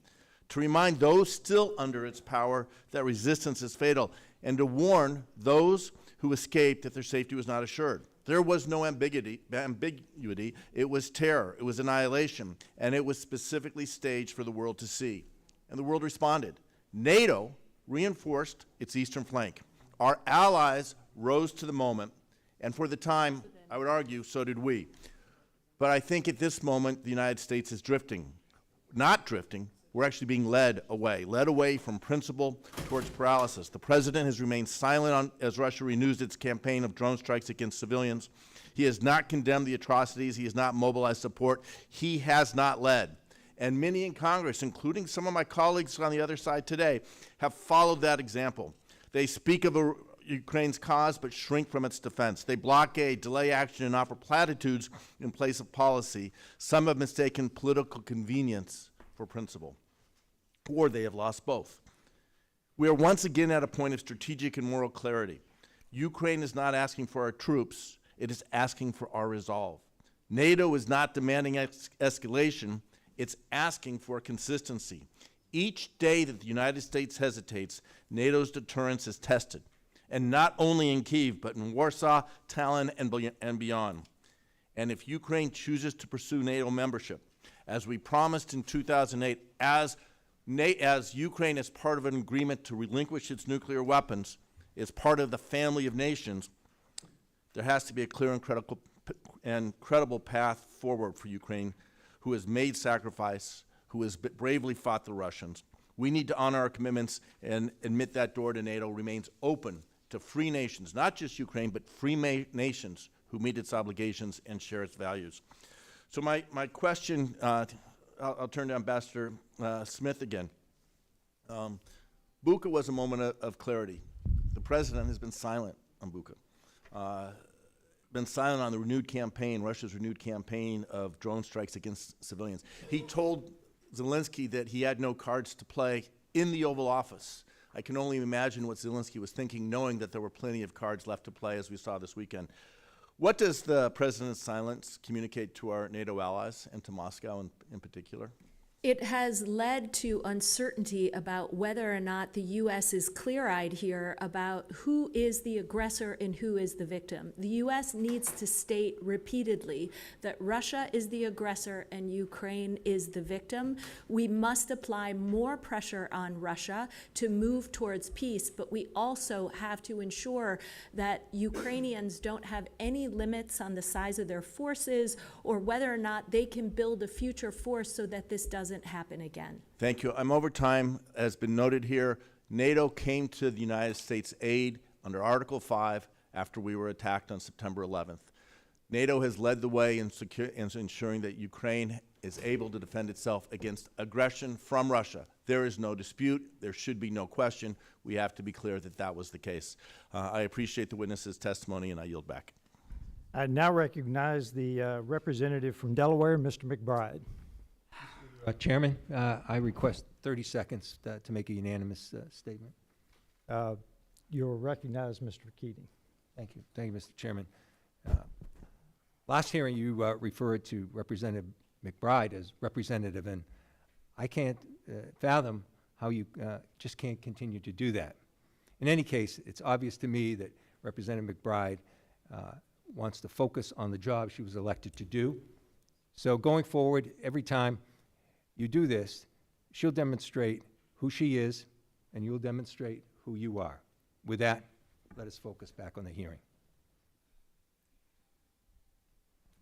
to remind those still under its power that resistance is fatal, and to warn those who escaped that their safety was not assured. There was no ambiguity. It was terror, it was annihilation, and it was specifically staged for the world to see. And the world responded. NATO reinforced its eastern flank. Our allies rose to the moment, and for the time, I would argue, so did we. But I think at this moment, the United States is drifting. Not drifting, we're actually being led away from principle towards paralysis. The president has remained silent as Russia renews its campaign of drone strikes against civilians. He has not condemned the atrocities. He has not mobilized support. He has not led. And many in Congress, including some of my colleagues on the other side today, have followed that example. They speak of Ukraine's cause but shrink from its defense. They blockade, delay action, and offer platitudes in place of policy. Some have mistaken political convenience for principle, or they have lost both. We are once again at a point of strategic and moral clarity. Ukraine is not asking for our troops, it is asking for our resolve. NATO is not demanding escalation, it's asking for consistency. Each day that the United States hesitates, NATO's deterrence is tested, and not only in Kyiv, but in Warsaw, Tallinn, and beyond. And if Ukraine chooses to pursue NATO membership, as we promised in 2008, as as Ukraine is part of an agreement to relinquish its nuclear weapons, is part of the family of nations, there has to be a clear and credible path forward for Ukraine, who has made sacrifice, who has bravely fought the Russians. We need to honor our commitments and admit that door to NATO remains open to free nations, not just Ukraine, but free nations who meet its obligations and share its values. So my question, I'll turn to Ambassador Smith again. Bucha was a moment of clarity. The president has been silent on Bucha, been silent on the renewed campaign, Russia's renewed campaign of drone strikes against civilians. He told Zelensky that he had no cards to play in the Oval Office. I can only imagine what Zelensky was thinking, knowing that there were plenty of cards left to play, as we saw this weekend. What does the president's silence communicate to our NATO allies and to Moscow in particular? It has led to uncertainty about whether or not the U.S. is clear-eyed here about who is the aggressor and who is the victim. The U.S. needs to state repeatedly that Russia is the aggressor and Ukraine is the victim. We must apply more pressure on Russia to move towards peace, but we also have to ensure that Ukrainians don't have any limits on the size of their forces or whether or not they can build a future force so that this doesn't happen again. Thank you. I'm over time. As been noted here, NATO came to the United States aid under Article 5 after we were attacked on September 11th. NATO has led the way in ensuring that Ukraine is able to defend itself against aggression from Russia. There is no dispute. There should be no question. We have to be clear that that was the case. I appreciate the witness's testimony, and I yield back. I now recognize the representative from Delaware, Mr. McBride. Chairman, I request 30 seconds to make a unanimous statement. You're recognized, Mr. Keating. Thank you. Thank you, Mr. Chairman. Last hearing, you referred to Representative McBride as representative, and I can't fathom how you just can't continue to do that. In any case, it's obvious to me that Representative McBride wants to focus on the job she was elected to do. So going forward, every time you do this, she'll demonstrate who she is, and you'll demonstrate who you are. With that, let us focus back on the hearing.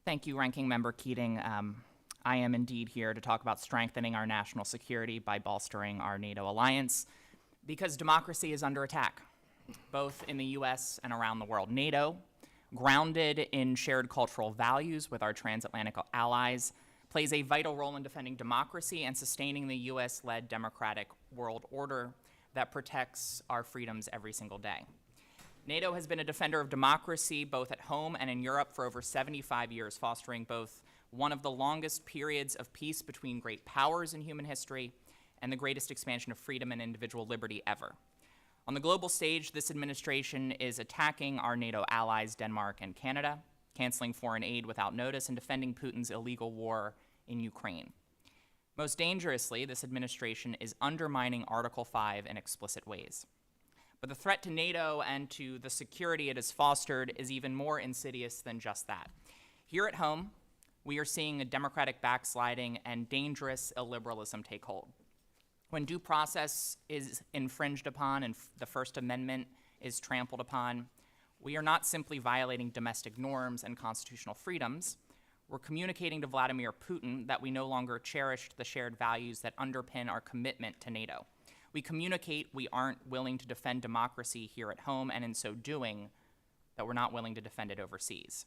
Thank you, Ranking Member Keating. I am indeed here to talk about strengthening our national security by bolstering our NATO alliance, because democracy is under attack, both in the U.S. and around the world. NATO, grounded in shared cultural values with our transatlantic allies, plays a vital role in defending democracy and sustaining the U.S.-led democratic world order that protects our freedoms every single day. NATO has been a defender of democracy both at home and in Europe for over 75 years, fostering both one of the longest periods of peace between great powers in human history and the greatest expansion of freedom and individual liberty ever. On the global stage, this administration is attacking our NATO allies, Denmark and Canada, canceling foreign aid without notice, and defending Putin's illegal war in Ukraine. Most dangerously, this administration is undermining Article 5 in explicit ways. But the threat to NATO and to the security it has fostered is even more insidious than just that. Here at home, we are seeing a democratic backsliding and dangerous illiberalism take hold. When due process is infringed upon and the First Amendment is trampled upon, we are not simply violating domestic norms and constitutional freedoms. We're communicating to Vladimir Putin that we no longer cherish the shared values that underpin our commitment to NATO. We communicate we aren't willing to defend democracy here at home, and in so doing, that we're not willing to defend it overseas.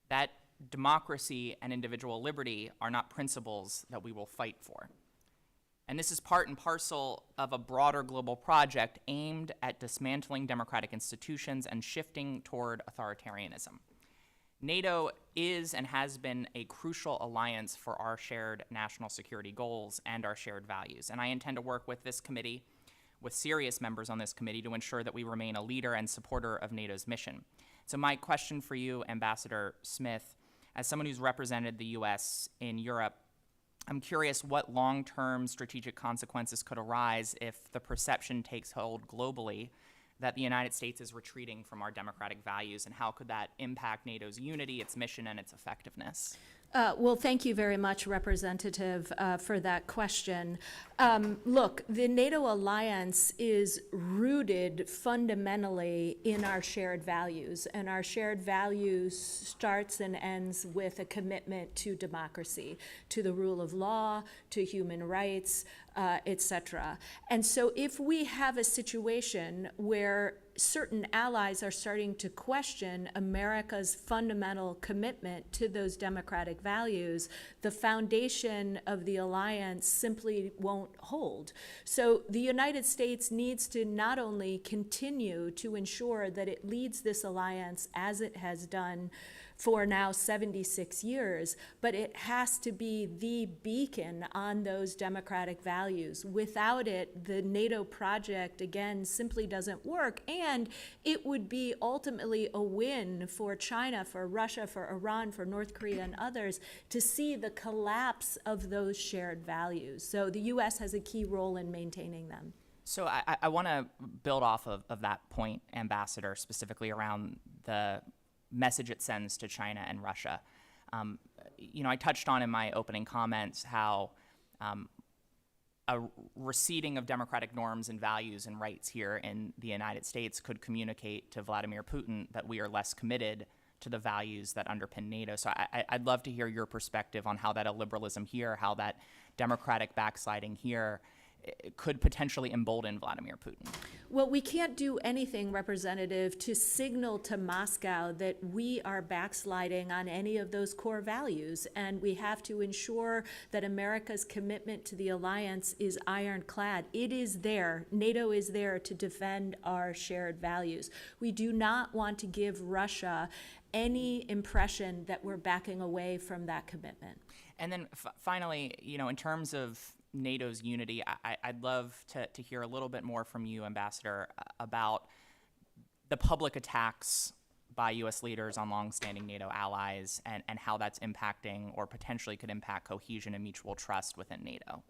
That democracy and individual liberty are not principles that we will fight for. And this is part and parcel of a broader global project aimed at dismantling democratic institutions and shifting toward authoritarianism. NATO is and has been a crucial alliance for our shared national security goals and our shared values. And I intend to work with this committee, with serious members on this committee, to ensure that we remain a leader and supporter of NATO's mission. So my question for you, Ambassador Smith, as someone who's represented the U.S. in Europe, I'm curious what long-term strategic consequences could arise if the perception takes hold globally that the United States is retreating from our democratic values, and how could that impact NATO's unity, its mission, and its effectiveness? Well, thank you very much, Representative, for that question. Look, the NATO alliance is rooted fundamentally in our shared values, and our shared values starts and ends with a commitment to democracy, to the rule of law, to human rights, etc. And so if we have a situation where certain allies are starting to question America's fundamental commitment to those democratic values, the foundation of the alliance simply won't hold. So the United States needs to not only continue to ensure that it leads this alliance as it has done for now 76 years, but it has to be the beacon on those democratic values. Without it, the NATO project, again, simply doesn't work, and it would be ultimately a win for China, for Russia, for Iran, for North Korea, and others to see the collapse of those shared values. So the U.S. has a key role in maintaining them. So I want to build off of that point, Ambassador, specifically around the message it sends to China and Russia. I touched on in my opening comments how a receding of democratic norms and values and rights here in the United States could communicate to Vladimir Putin that we are less committed to the values that underpin NATO. So I'd love to hear your perspective on how that illiberalism here, how that democratic backsliding here could potentially embolden Vladimir Putin. Well, we can't do anything, Representative, to signal to Moscow that we are backsliding on any of those core values. And we have to ensure that America's commitment to the alliance is ironclad. It is there. NATO is there to defend our shared values. We do not want to give Russia any impression that we're backing away from that commitment. And then finally, in terms of NATO's unity, I'd love to hear a little bit more from you, Ambassador, about the public attacks by U.S. leaders on longstanding NATO allies and how that's impacting or potentially could impact cohesion and mutual trust within NATO.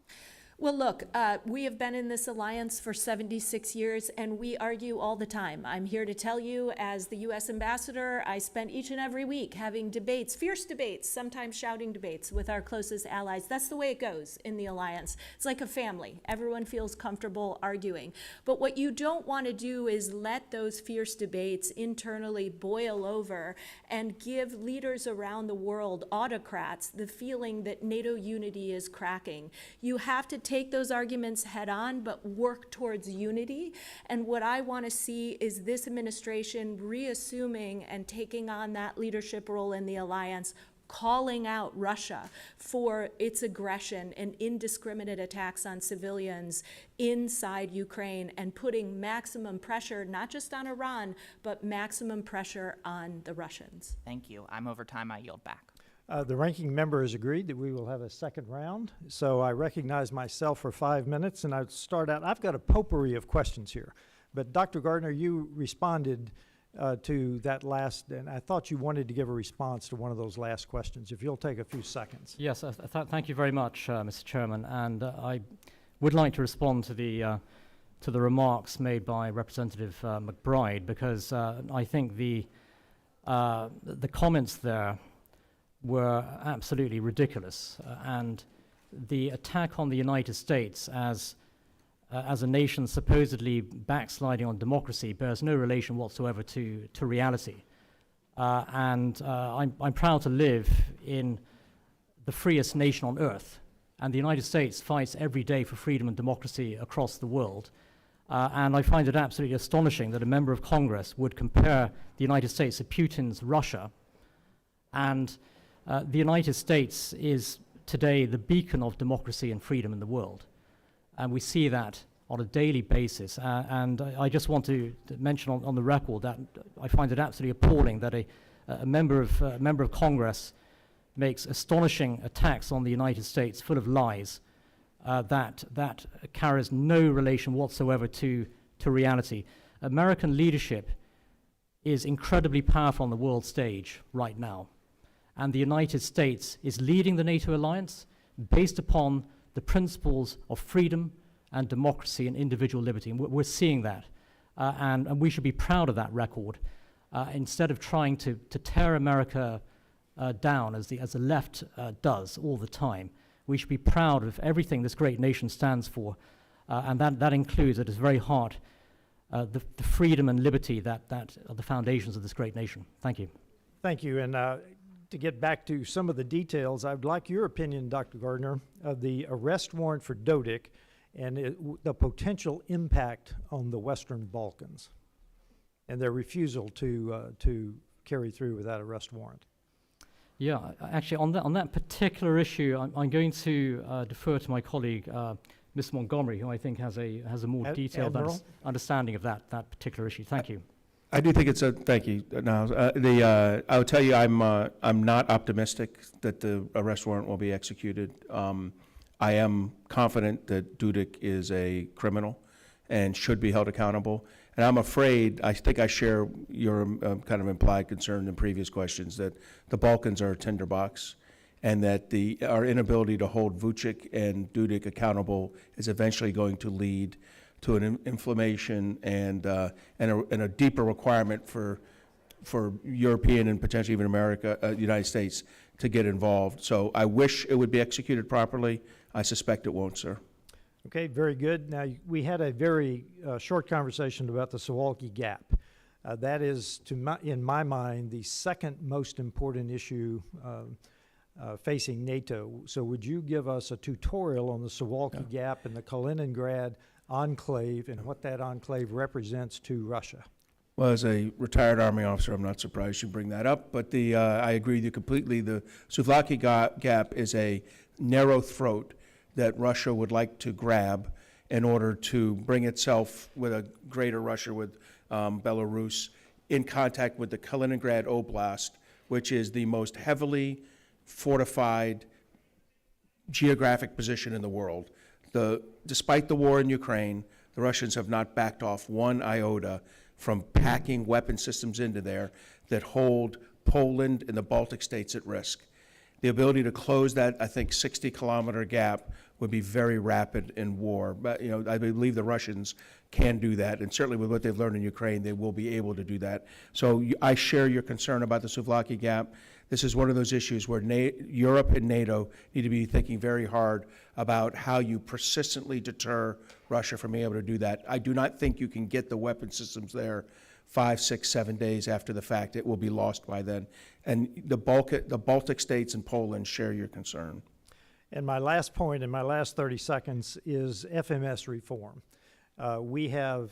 Well, look, we have been in this alliance for 76 years, and we argue all the time. I'm here to tell you, as the U.S. ambassador, I spend each and every week having debates, fierce debates, sometimes shouting debates with our closest allies. That's the way it goes in the alliance. It's like a family. Everyone feels comfortable arguing. But what you don't want to do is let those fierce debates internally boil over and give leaders around the world, autocrats, the feeling that NATO unity is cracking. You have to take those arguments head on, but work towards unity. And what I want to see is this administration reassuming and taking on that leadership role in the alliance, calling out Russia for its aggression and indiscriminate attacks on civilians inside Ukraine, and putting maximum pressure, not just on Iran, but maximum pressure on the Russians. Thank you. I'm over time. I yield back. The ranking member has agreed that we will have a second round, so I recognize myself for 5 minutes, and I'll start out. I've got a potpourri of questions here, but Dr. Gardner, you responded to that last, and I thought you wanted to give a response to one of those last questions. If you'll take a few seconds. Yes, thank you very much, Mr. Chairman, and I would like to respond to the remarks made by Representative McBride, because I think the comments there were absolutely ridiculous, and the attack on the United States as a nation supposedly backsliding on democracy bears no relation whatsoever to reality. And I'm proud to live in the freest nation on earth, and the United States fights every day for freedom and democracy across the world. And I find it absolutely astonishing that a member of Congress would compare the United States to Putin's Russia. And the United States is today the beacon of democracy and freedom in the world. And we see that on a daily basis. And I just want to mention on the record that I find it absolutely appalling that a member of Congress makes astonishing attacks on the United States full of lies that carries no relation whatsoever to reality. American leadership is incredibly powerful on the world stage right now. And the United States is leading the NATO alliance based upon the principles of freedom and democracy and individual liberty. And we're seeing that. And we should be proud of that record, instead of trying to tear America down as the left does all the time. We should be proud of everything this great nation stands for, and that includes at its very heart the freedom and liberty that are the foundations of this great nation. Thank you. Thank you. And to get back to some of the details, I'd like your opinion, Dr. Gardner, of the arrest warrant for Dodik and the potential impact on the Western Balkans and their refusal to carry through with that arrest warrant. Yeah, actually, on that particular issue, I'm going to defer to my colleague, Ms. Montgomery, who I think has a more detailed understanding of that particular issue. Thank you. I do think it's a, thank you, Niles. I will tell you, I'm not optimistic that the arrest warrant will be executed. I am confident that Dodik is a criminal and should be held accountable. And I'm afraid, I think I share your kind of implied concern in previous questions, that the Balkans are a tinderbox, and that our inability to hold Vučić and Dodik accountable is eventually going to lead to an inflammation and a deeper requirement for European and potentially even United States to get involved. So I wish it would be executed properly. I suspect it won't, sir. Okay, very good. Now, we had a very short conversation about the Suwalki Gap. That is, in my mind, the second most important issue facing NATO. So would you give us a tutorial on the Suwalki Gap and the Kaliningrad enclave and what that enclave represents to Russia? Well, as a retired Army officer, I'm not surprised you bring that up, but I agree with you completely. The Suwalki Gap is a narrow throat that Russia would like to grab in order to bring itself with a greater Russia, with Belarus, in contact with the Kaliningrad Oblast, which is the most heavily fortified geographic position in the world. Despite the war in Ukraine, the Russians have not backed off one iota from packing weapon systems into there that hold Poland and the Baltic states at risk. The ability to close that, I think, 60-kilometer gap would be very rapid in war. But, I believe the Russians can do that, and certainly with what they've learned in Ukraine, they will be able to do that. So I share your concern about the Suwalki Gap. This is one of those issues where Europe and NATO need to be thinking very hard about how you persistently deter Russia from being able to do that. I do not think you can get the weapon systems there 5, 6, 7 days after the fact. It will be lost by then. And the Baltic states and Poland share your concern. And my last point in my last 30 seconds is FMS reform. We have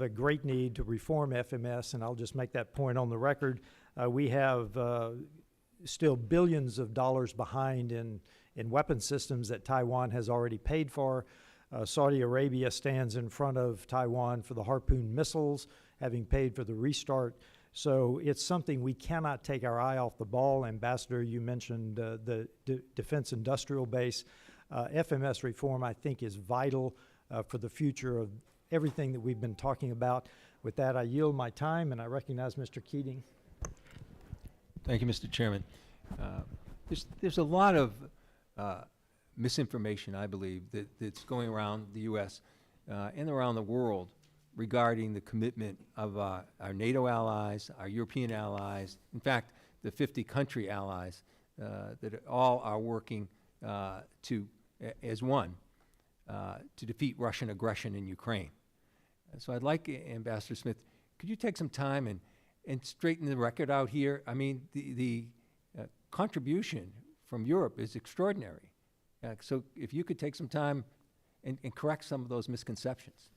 a great need to reform FMS, and I'll just make that point on the record. We have still billions of dollars behind in weapon systems that Taiwan has already paid for. Saudi Arabia stands in front of Taiwan for the Harpoon missiles, having paid for the restart. So it's something we cannot take our eye off the ball. Ambassador, you mentioned the defense industrial base. FMS reform, I think, is vital for the future of everything that we've been talking about. With that, I yield my time, and I recognize Mr. Keating. Thank you, Mr. Chairman. There's a lot of misinformation, I believe, that's going around the U.S. And around the world regarding the commitment of our NATO allies, our European allies, in fact, the 50-country allies that all are working as one to defeat Russian aggression in Ukraine. So I'd like, Ambassador Smith, could you take some time and straighten the record out here? I mean, the contribution from Europe is extraordinary. So if you could take some time and correct some of those misconceptions.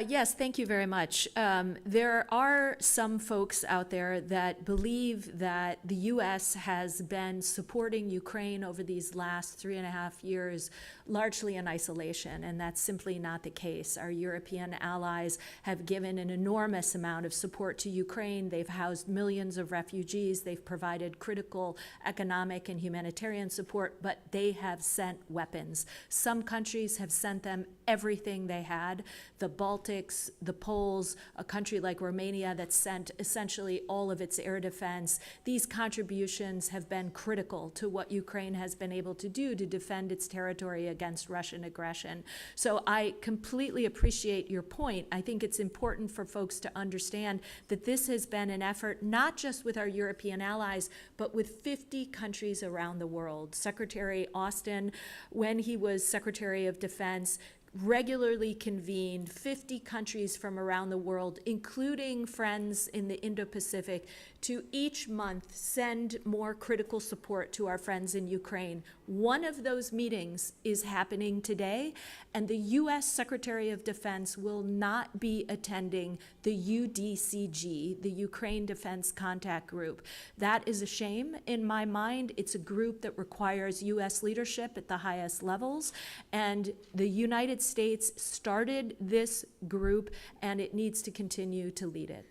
Yes, thank you very much. There are some folks out there that believe that the U.S. has been supporting Ukraine over these last 3.5 years largely in isolation, and that's simply not the case. Our European allies have given an enormous amount of support to Ukraine. They've housed millions of refugees. They've provided critical economic and humanitarian support, but they have sent weapons. Some countries have sent them everything they had. The Baltics, the Poles, a country like Romania that sent essentially all of its air defense. These contributions have been critical to what Ukraine has been able to do to defend its territory against against Russian aggression. So I completely appreciate your point. I think it's important for folks to understand that this has been an effort not just with our European allies, but with 50 countries around the world. Secretary Austin, when he was Secretary of Defense, regularly convened 50 countries from around the world, including friends in the Indo-Pacific, to each month send more critical support to our friends in Ukraine. One of those meetings is happening today, and the U.S. Secretary of Defense will not be attending the UDCG, the Ukraine Defense Contact Group. That is a shame in my mind. It's a group that requires U.S. leadership at the highest levels, and the United States started this group, and it needs to continue to lead it.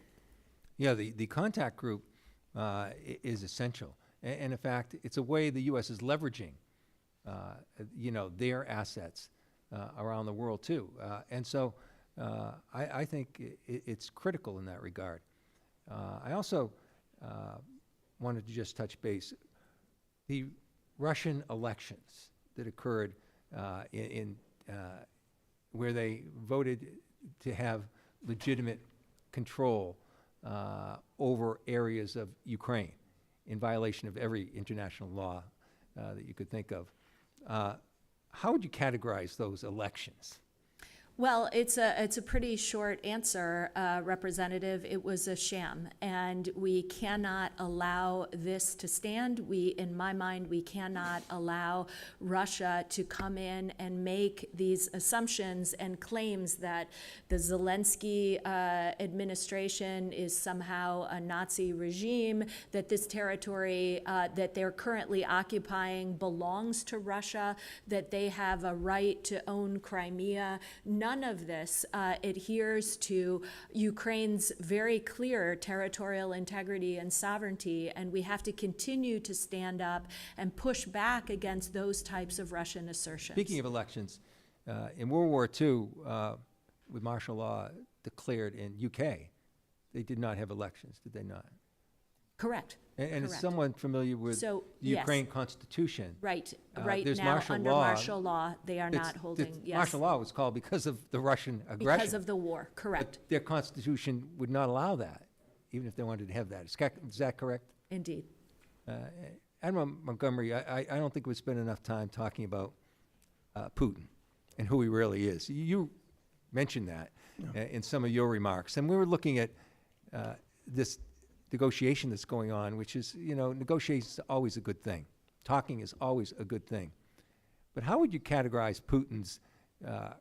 Yeah, the contact group is essential. And in fact, it's a way the U.S. is leveraging, their assets around the world too. And so I think it's critical in that regard. I also wanted to just touch base. The Russian elections that occurred where they voted to have legitimate control over areas of Ukraine in violation of every international law that you could think of. How would you categorize those elections? Well, it's a pretty short answer, Representative. It was a sham, and we cannot allow this to stand. In my mind, we cannot allow Russia to come in and make these assumptions and claims that the Zelensky administration is somehow a Nazi regime, that this territory that they're currently occupying belongs to Russia, that they have a right to own Crimea. None of this adheres to Ukraine's very clear territorial integrity and sovereignty, and we have to continue to stand up and push back against those types of Russian assertions. Speaking of elections, in World War II, with martial law declared in UK, they did not have elections, did they not? Correct. And is Correct. someone familiar with So, the yes. Ukraine Constitution? Right. There's Now, martial under law. martial law, they are not holding, yes. Martial law was called because of the Russian aggression. Because of the war, correct. But their constitution would not allow that, even if they wanted to have that. Is that correct? Indeed. Admiral Montgomery, I don't think we spend enough time talking about Putin and who he really is. You mentioned that in some of your remarks. And we were looking at this negotiation that's going on, which is, negotiation is always a good thing. Talking is always a good thing. But how would you categorize Putin's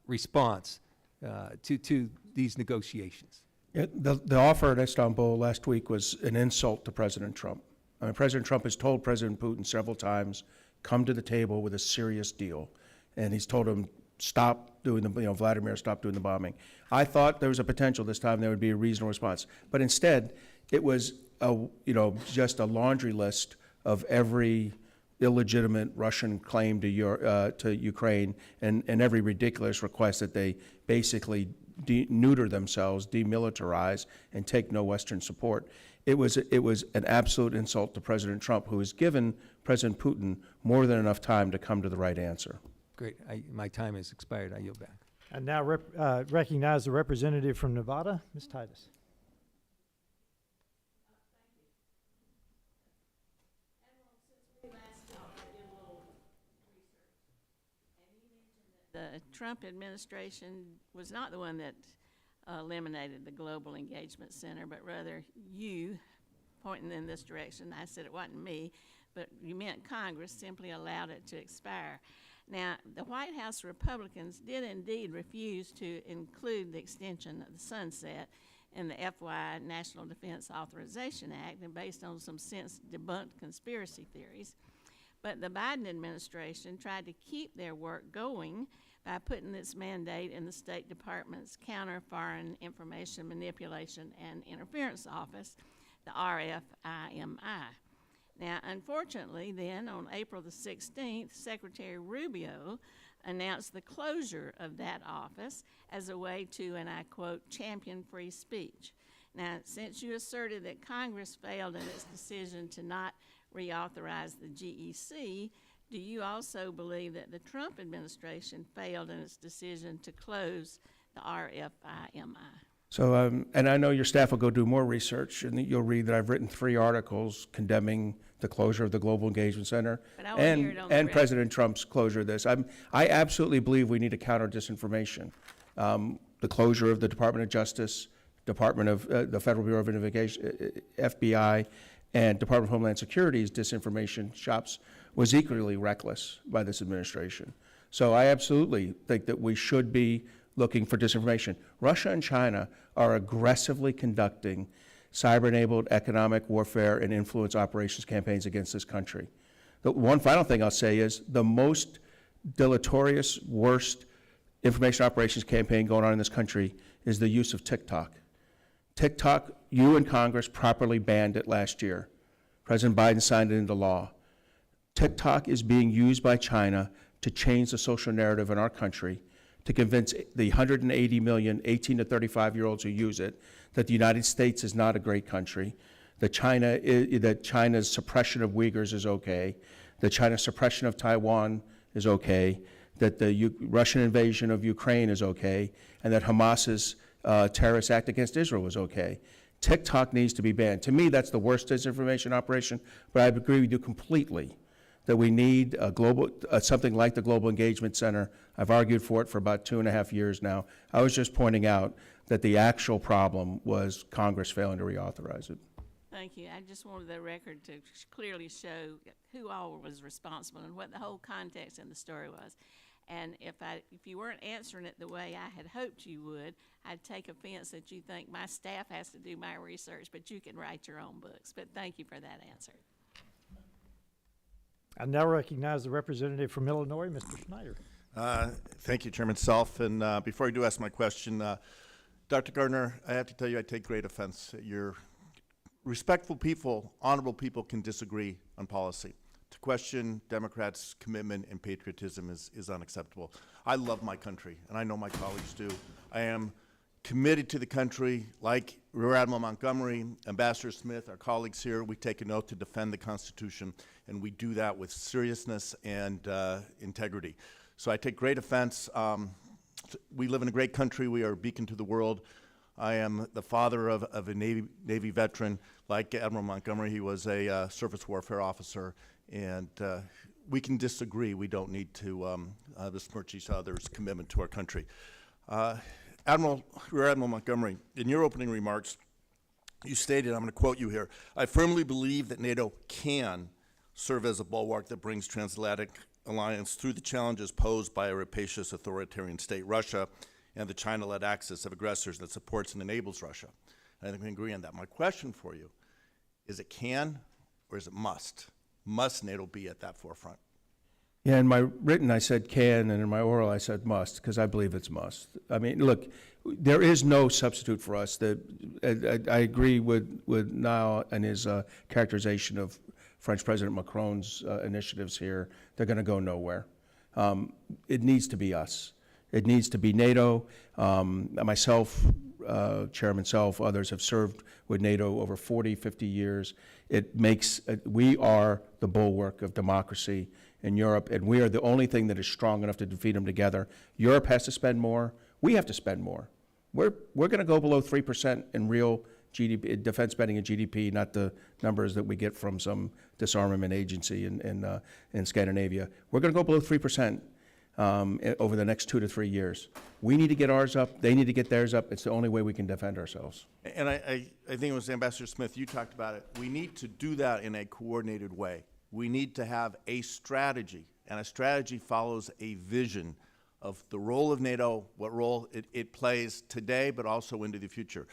response to these negotiations? The offer in Istanbul last week was an insult to President Trump. I mean, President Trump has told President Putin several times, come to the table with a serious deal. And he's told him, stop doing Vladimir, stop doing the bombing. I thought there was a potential this time there would be a reasonable response. But instead, it was just a laundry list of every illegitimate Russian claim to Ukraine and every ridiculous request that they basically neuter themselves, demilitarize, and take no Western support. It was an absolute insult to President Trump, who has given President Putin more than enough time to come to the right answer. Great. My time has expired. I yield back. And now recognize the representative from Nevada, Ms. Titus. The Trump administration was not the one that eliminated the Global Engagement Center, but rather you pointing in this direction. I said it wasn't me, but you meant Congress simply allowed it to expire. Now, the White House Republicans did indeed refuse to include the extension of the sunset in the FY National Defense Authorization Act, and based on some since debunked conspiracy theories. But the Biden administration tried to keep their work going by putting this mandate in the State Department's Counter Foreign Information Manipulation and Interference Office, the RFIMI. Now, unfortunately, then, on April the 16th, Secretary Rubio announced the closure of that office as a way to, and I quote, champion free speech. Now, since you asserted that Congress failed in its decision to not reauthorize the GEC, do you also believe that the Trump administration failed in its decision to close the RFIMI? So, and I know your staff will go do more research, and you'll read that I've written 3 articles condemning the closure of the Global Engagement Center But I wanna hear it on the record. President Trump's closure of this. I absolutely believe we need to counter disinformation. The closure of the Department of Justice, Department of the Federal Bureau of Investigation, FBI, and Department of Homeland Security's disinformation shops was equally reckless by this administration. So I absolutely think that we should be looking for disinformation. Russia and China are aggressively conducting cyber-enabled economic warfare and influence operations campaigns against this country. The one final thing I'll say is the most deleterious, worst information operations campaign going on in this country is the use of TikTok. TikTok, you and Congress properly banned it last year. President Biden signed it into law. TikTok is being used by China to change the social narrative in our country, to convince the 180 million 18 to 35-year-olds who use it that the United States is not a great country, that China's suppression of Uyghurs is okay, that China's suppression of Taiwan is okay, that the Russian invasion of Ukraine is okay, and that Hamas's terrorist act against Israel is okay. TikTok needs to be banned. To me, that's the worst disinformation operation, but I agree with you completely that we need a global, something like the Global Engagement Center. I've argued for it for about 2.5 years now. I was just pointing out that the actual problem was Congress failing to reauthorize it. Thank you. I just wanted the record to clearly show who all was responsible and what the whole context in the story was. And if you weren't answering it the way I had hoped you would, I'd take offense that you think my staff has to do my research, but you can write your own books. But thank you for that answer. I now recognize the representative from Illinois, Mr. Schneider. Thank you, Chairman Self. And before I do ask my question, Dr. Gardner, I have to tell you I take great offense. You're respectful people, honorable people can disagree on policy. To question Democrats' commitment and patriotism is unacceptable. I love my country, and I know my colleagues do. I am committed to the country, like Rear Admiral Montgomery, Ambassador Smith, our colleagues here. We take an oath to defend the Constitution, and we do that with seriousness and integrity. So I take great offense. We live in a great country. We are a beacon to the world. I am the father of a Navy veteran. Like Admiral Montgomery, he was a surface warfare officer. And we can disagree. We don't need to besmirch each other's commitment to our country. Rear Admiral Montgomery, in your opening remarks, you stated, I'm going to quote you here, "I firmly believe that NATO can serve as a bulwark that brings transatlantic alliance through the challenges posed by a rapacious authoritarian state, Russia, and the China-led axis of aggressors that supports and enables Russia." I think we agree on that. My question for you is it can or is it must? Must NATO be at that forefront? Yeah, in my written, I said can, and in my oral, I said must, because I believe it's must. I mean, look, there is no substitute for us. I agree with Nile and his characterization of French President Macron's initiatives here. They're going to go nowhere. It needs to be us. It needs to be NATO. Myself, Chairman Self, others have served with NATO over 40, 50 years. It makes, we are the bulwark of democracy in Europe, and we are the only thing that is strong enough to defeat them together. Europe has to spend more. We have to spend more. We're going to go below 3% in real GDP, defense spending and GDP, not the numbers that we get from some disarmament agency in Scandinavia. We're going to go below 3% over the next 2 to 3 years. We need to get ours up. They need to get theirs up. It's the only way we can defend ourselves. And I think it was Ambassador Smith, you talked about it. We need to do that in a coordinated way. We need to have a strategy, and a strategy follows a vision of the role of NATO, what role it plays today, but also into the future.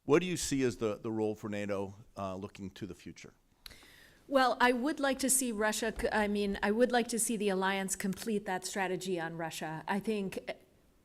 What do you see as the role for NATO looking to the future? Well, I would like to see I would like to see the alliance complete that strategy on Russia. I think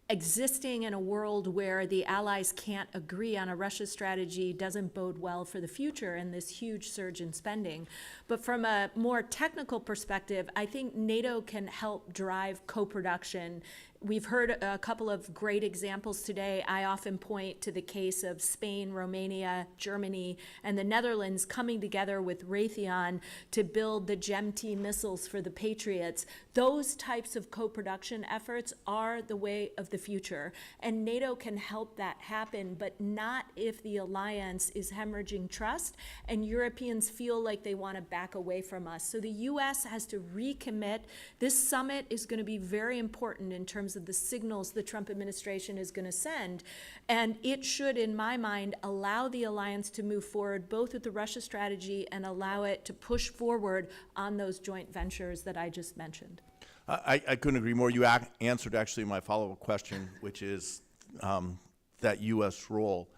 existing in a world where the allies can't agree on a Russia strategy doesn't bode well for the future and this huge surge in spending. But from a more technical perspective, I think NATO can help drive co-production We've heard a couple of great examples today. I often point to the case of Spain, Romania, Germany, and the Netherlands coming together with Raytheon to build the GEM-T missiles for the Patriots. Those types of co-production efforts are the way of the future. And NATO can help that happen, but not if the alliance is hemorrhaging trust and Europeans feel like they want to back away from us. So the U.S. has to recommit. This summit is going to be very important in terms of the signals the Trump administration is going to send. And it should, in my mind, allow the alliance to move forward both with the Russia strategy and allow it to push forward on those joint ventures that I just mentioned. I couldn't agree more. You answered actually my follow-up question, which is that U.S. role.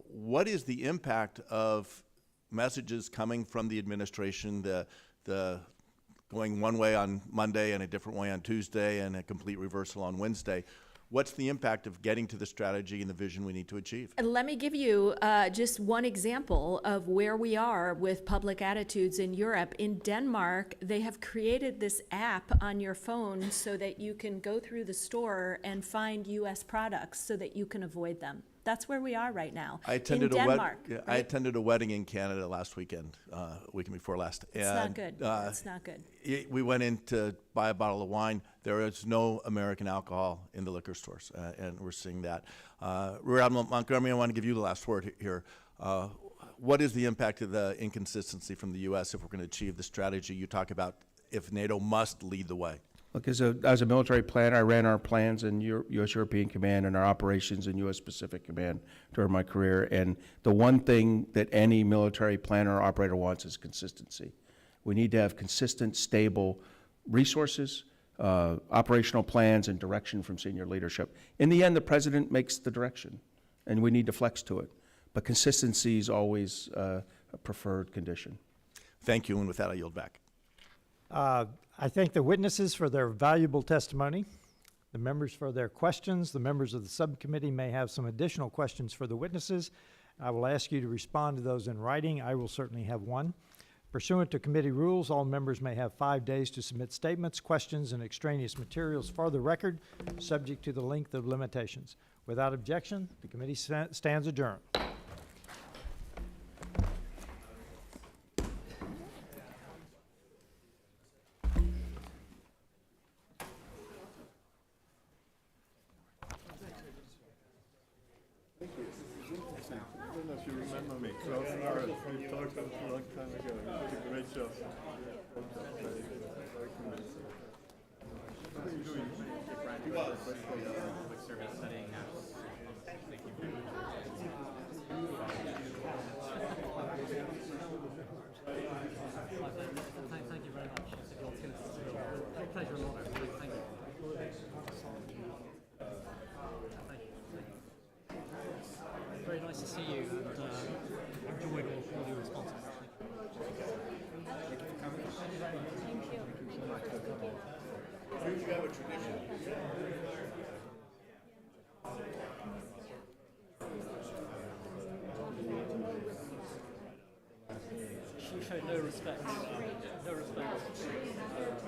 What is the impact of messages coming from the administration, the going one way on Monday and a different way on Tuesday and a complete reversal on Wednesday? What's the impact of getting to the strategy and the vision we need to achieve? And let me give you just one example of where we are with public attitudes in Europe. In Denmark, they have created this app on your phone so that you can go through the store and find U.S. products so that you can avoid them. That's where we are right now. I attended in Denmark. I attended a wedding in Canada last weekend, weekend before last. It's not good. It's not good. We went in to buy a bottle of wine. There is no American alcohol in the liquor stores, and we're seeing that. Admiral Montgomery, I want to give you the last word here. What is the impact of the inconsistency from the U.S. if we're going to achieve the strategy you talk about if NATO must lead the way? Look, as a military planner, I ran our plans in U.S. European Command and our operations in U.S. Pacific Command during my career. And the one thing that any military planner or operator wants is consistency. We need to have consistent, stable resources, operational plans, and direction from senior leadership. In the end, the president makes the direction, and we need to flex to it. But consistency is always a preferred condition. Thank you, and with that, I yield back. I thank the witnesses for their valuable testimony, the members for their questions. The members of the subcommittee may have some additional questions for the witnesses. I will ask you to respond to those in writing. I will certainly have one. Pursuant to committee rules, all members may have 5 days to submit statements, questions, and extraneous materials for the record, subject to the length of limitations. Without objection, the committee stands adjourned. Thank you very much. Pleasure and honor. Thank you. Very nice to see you, and enjoyed all your responses. Here's you have a tradition. She showed no respect. No respect.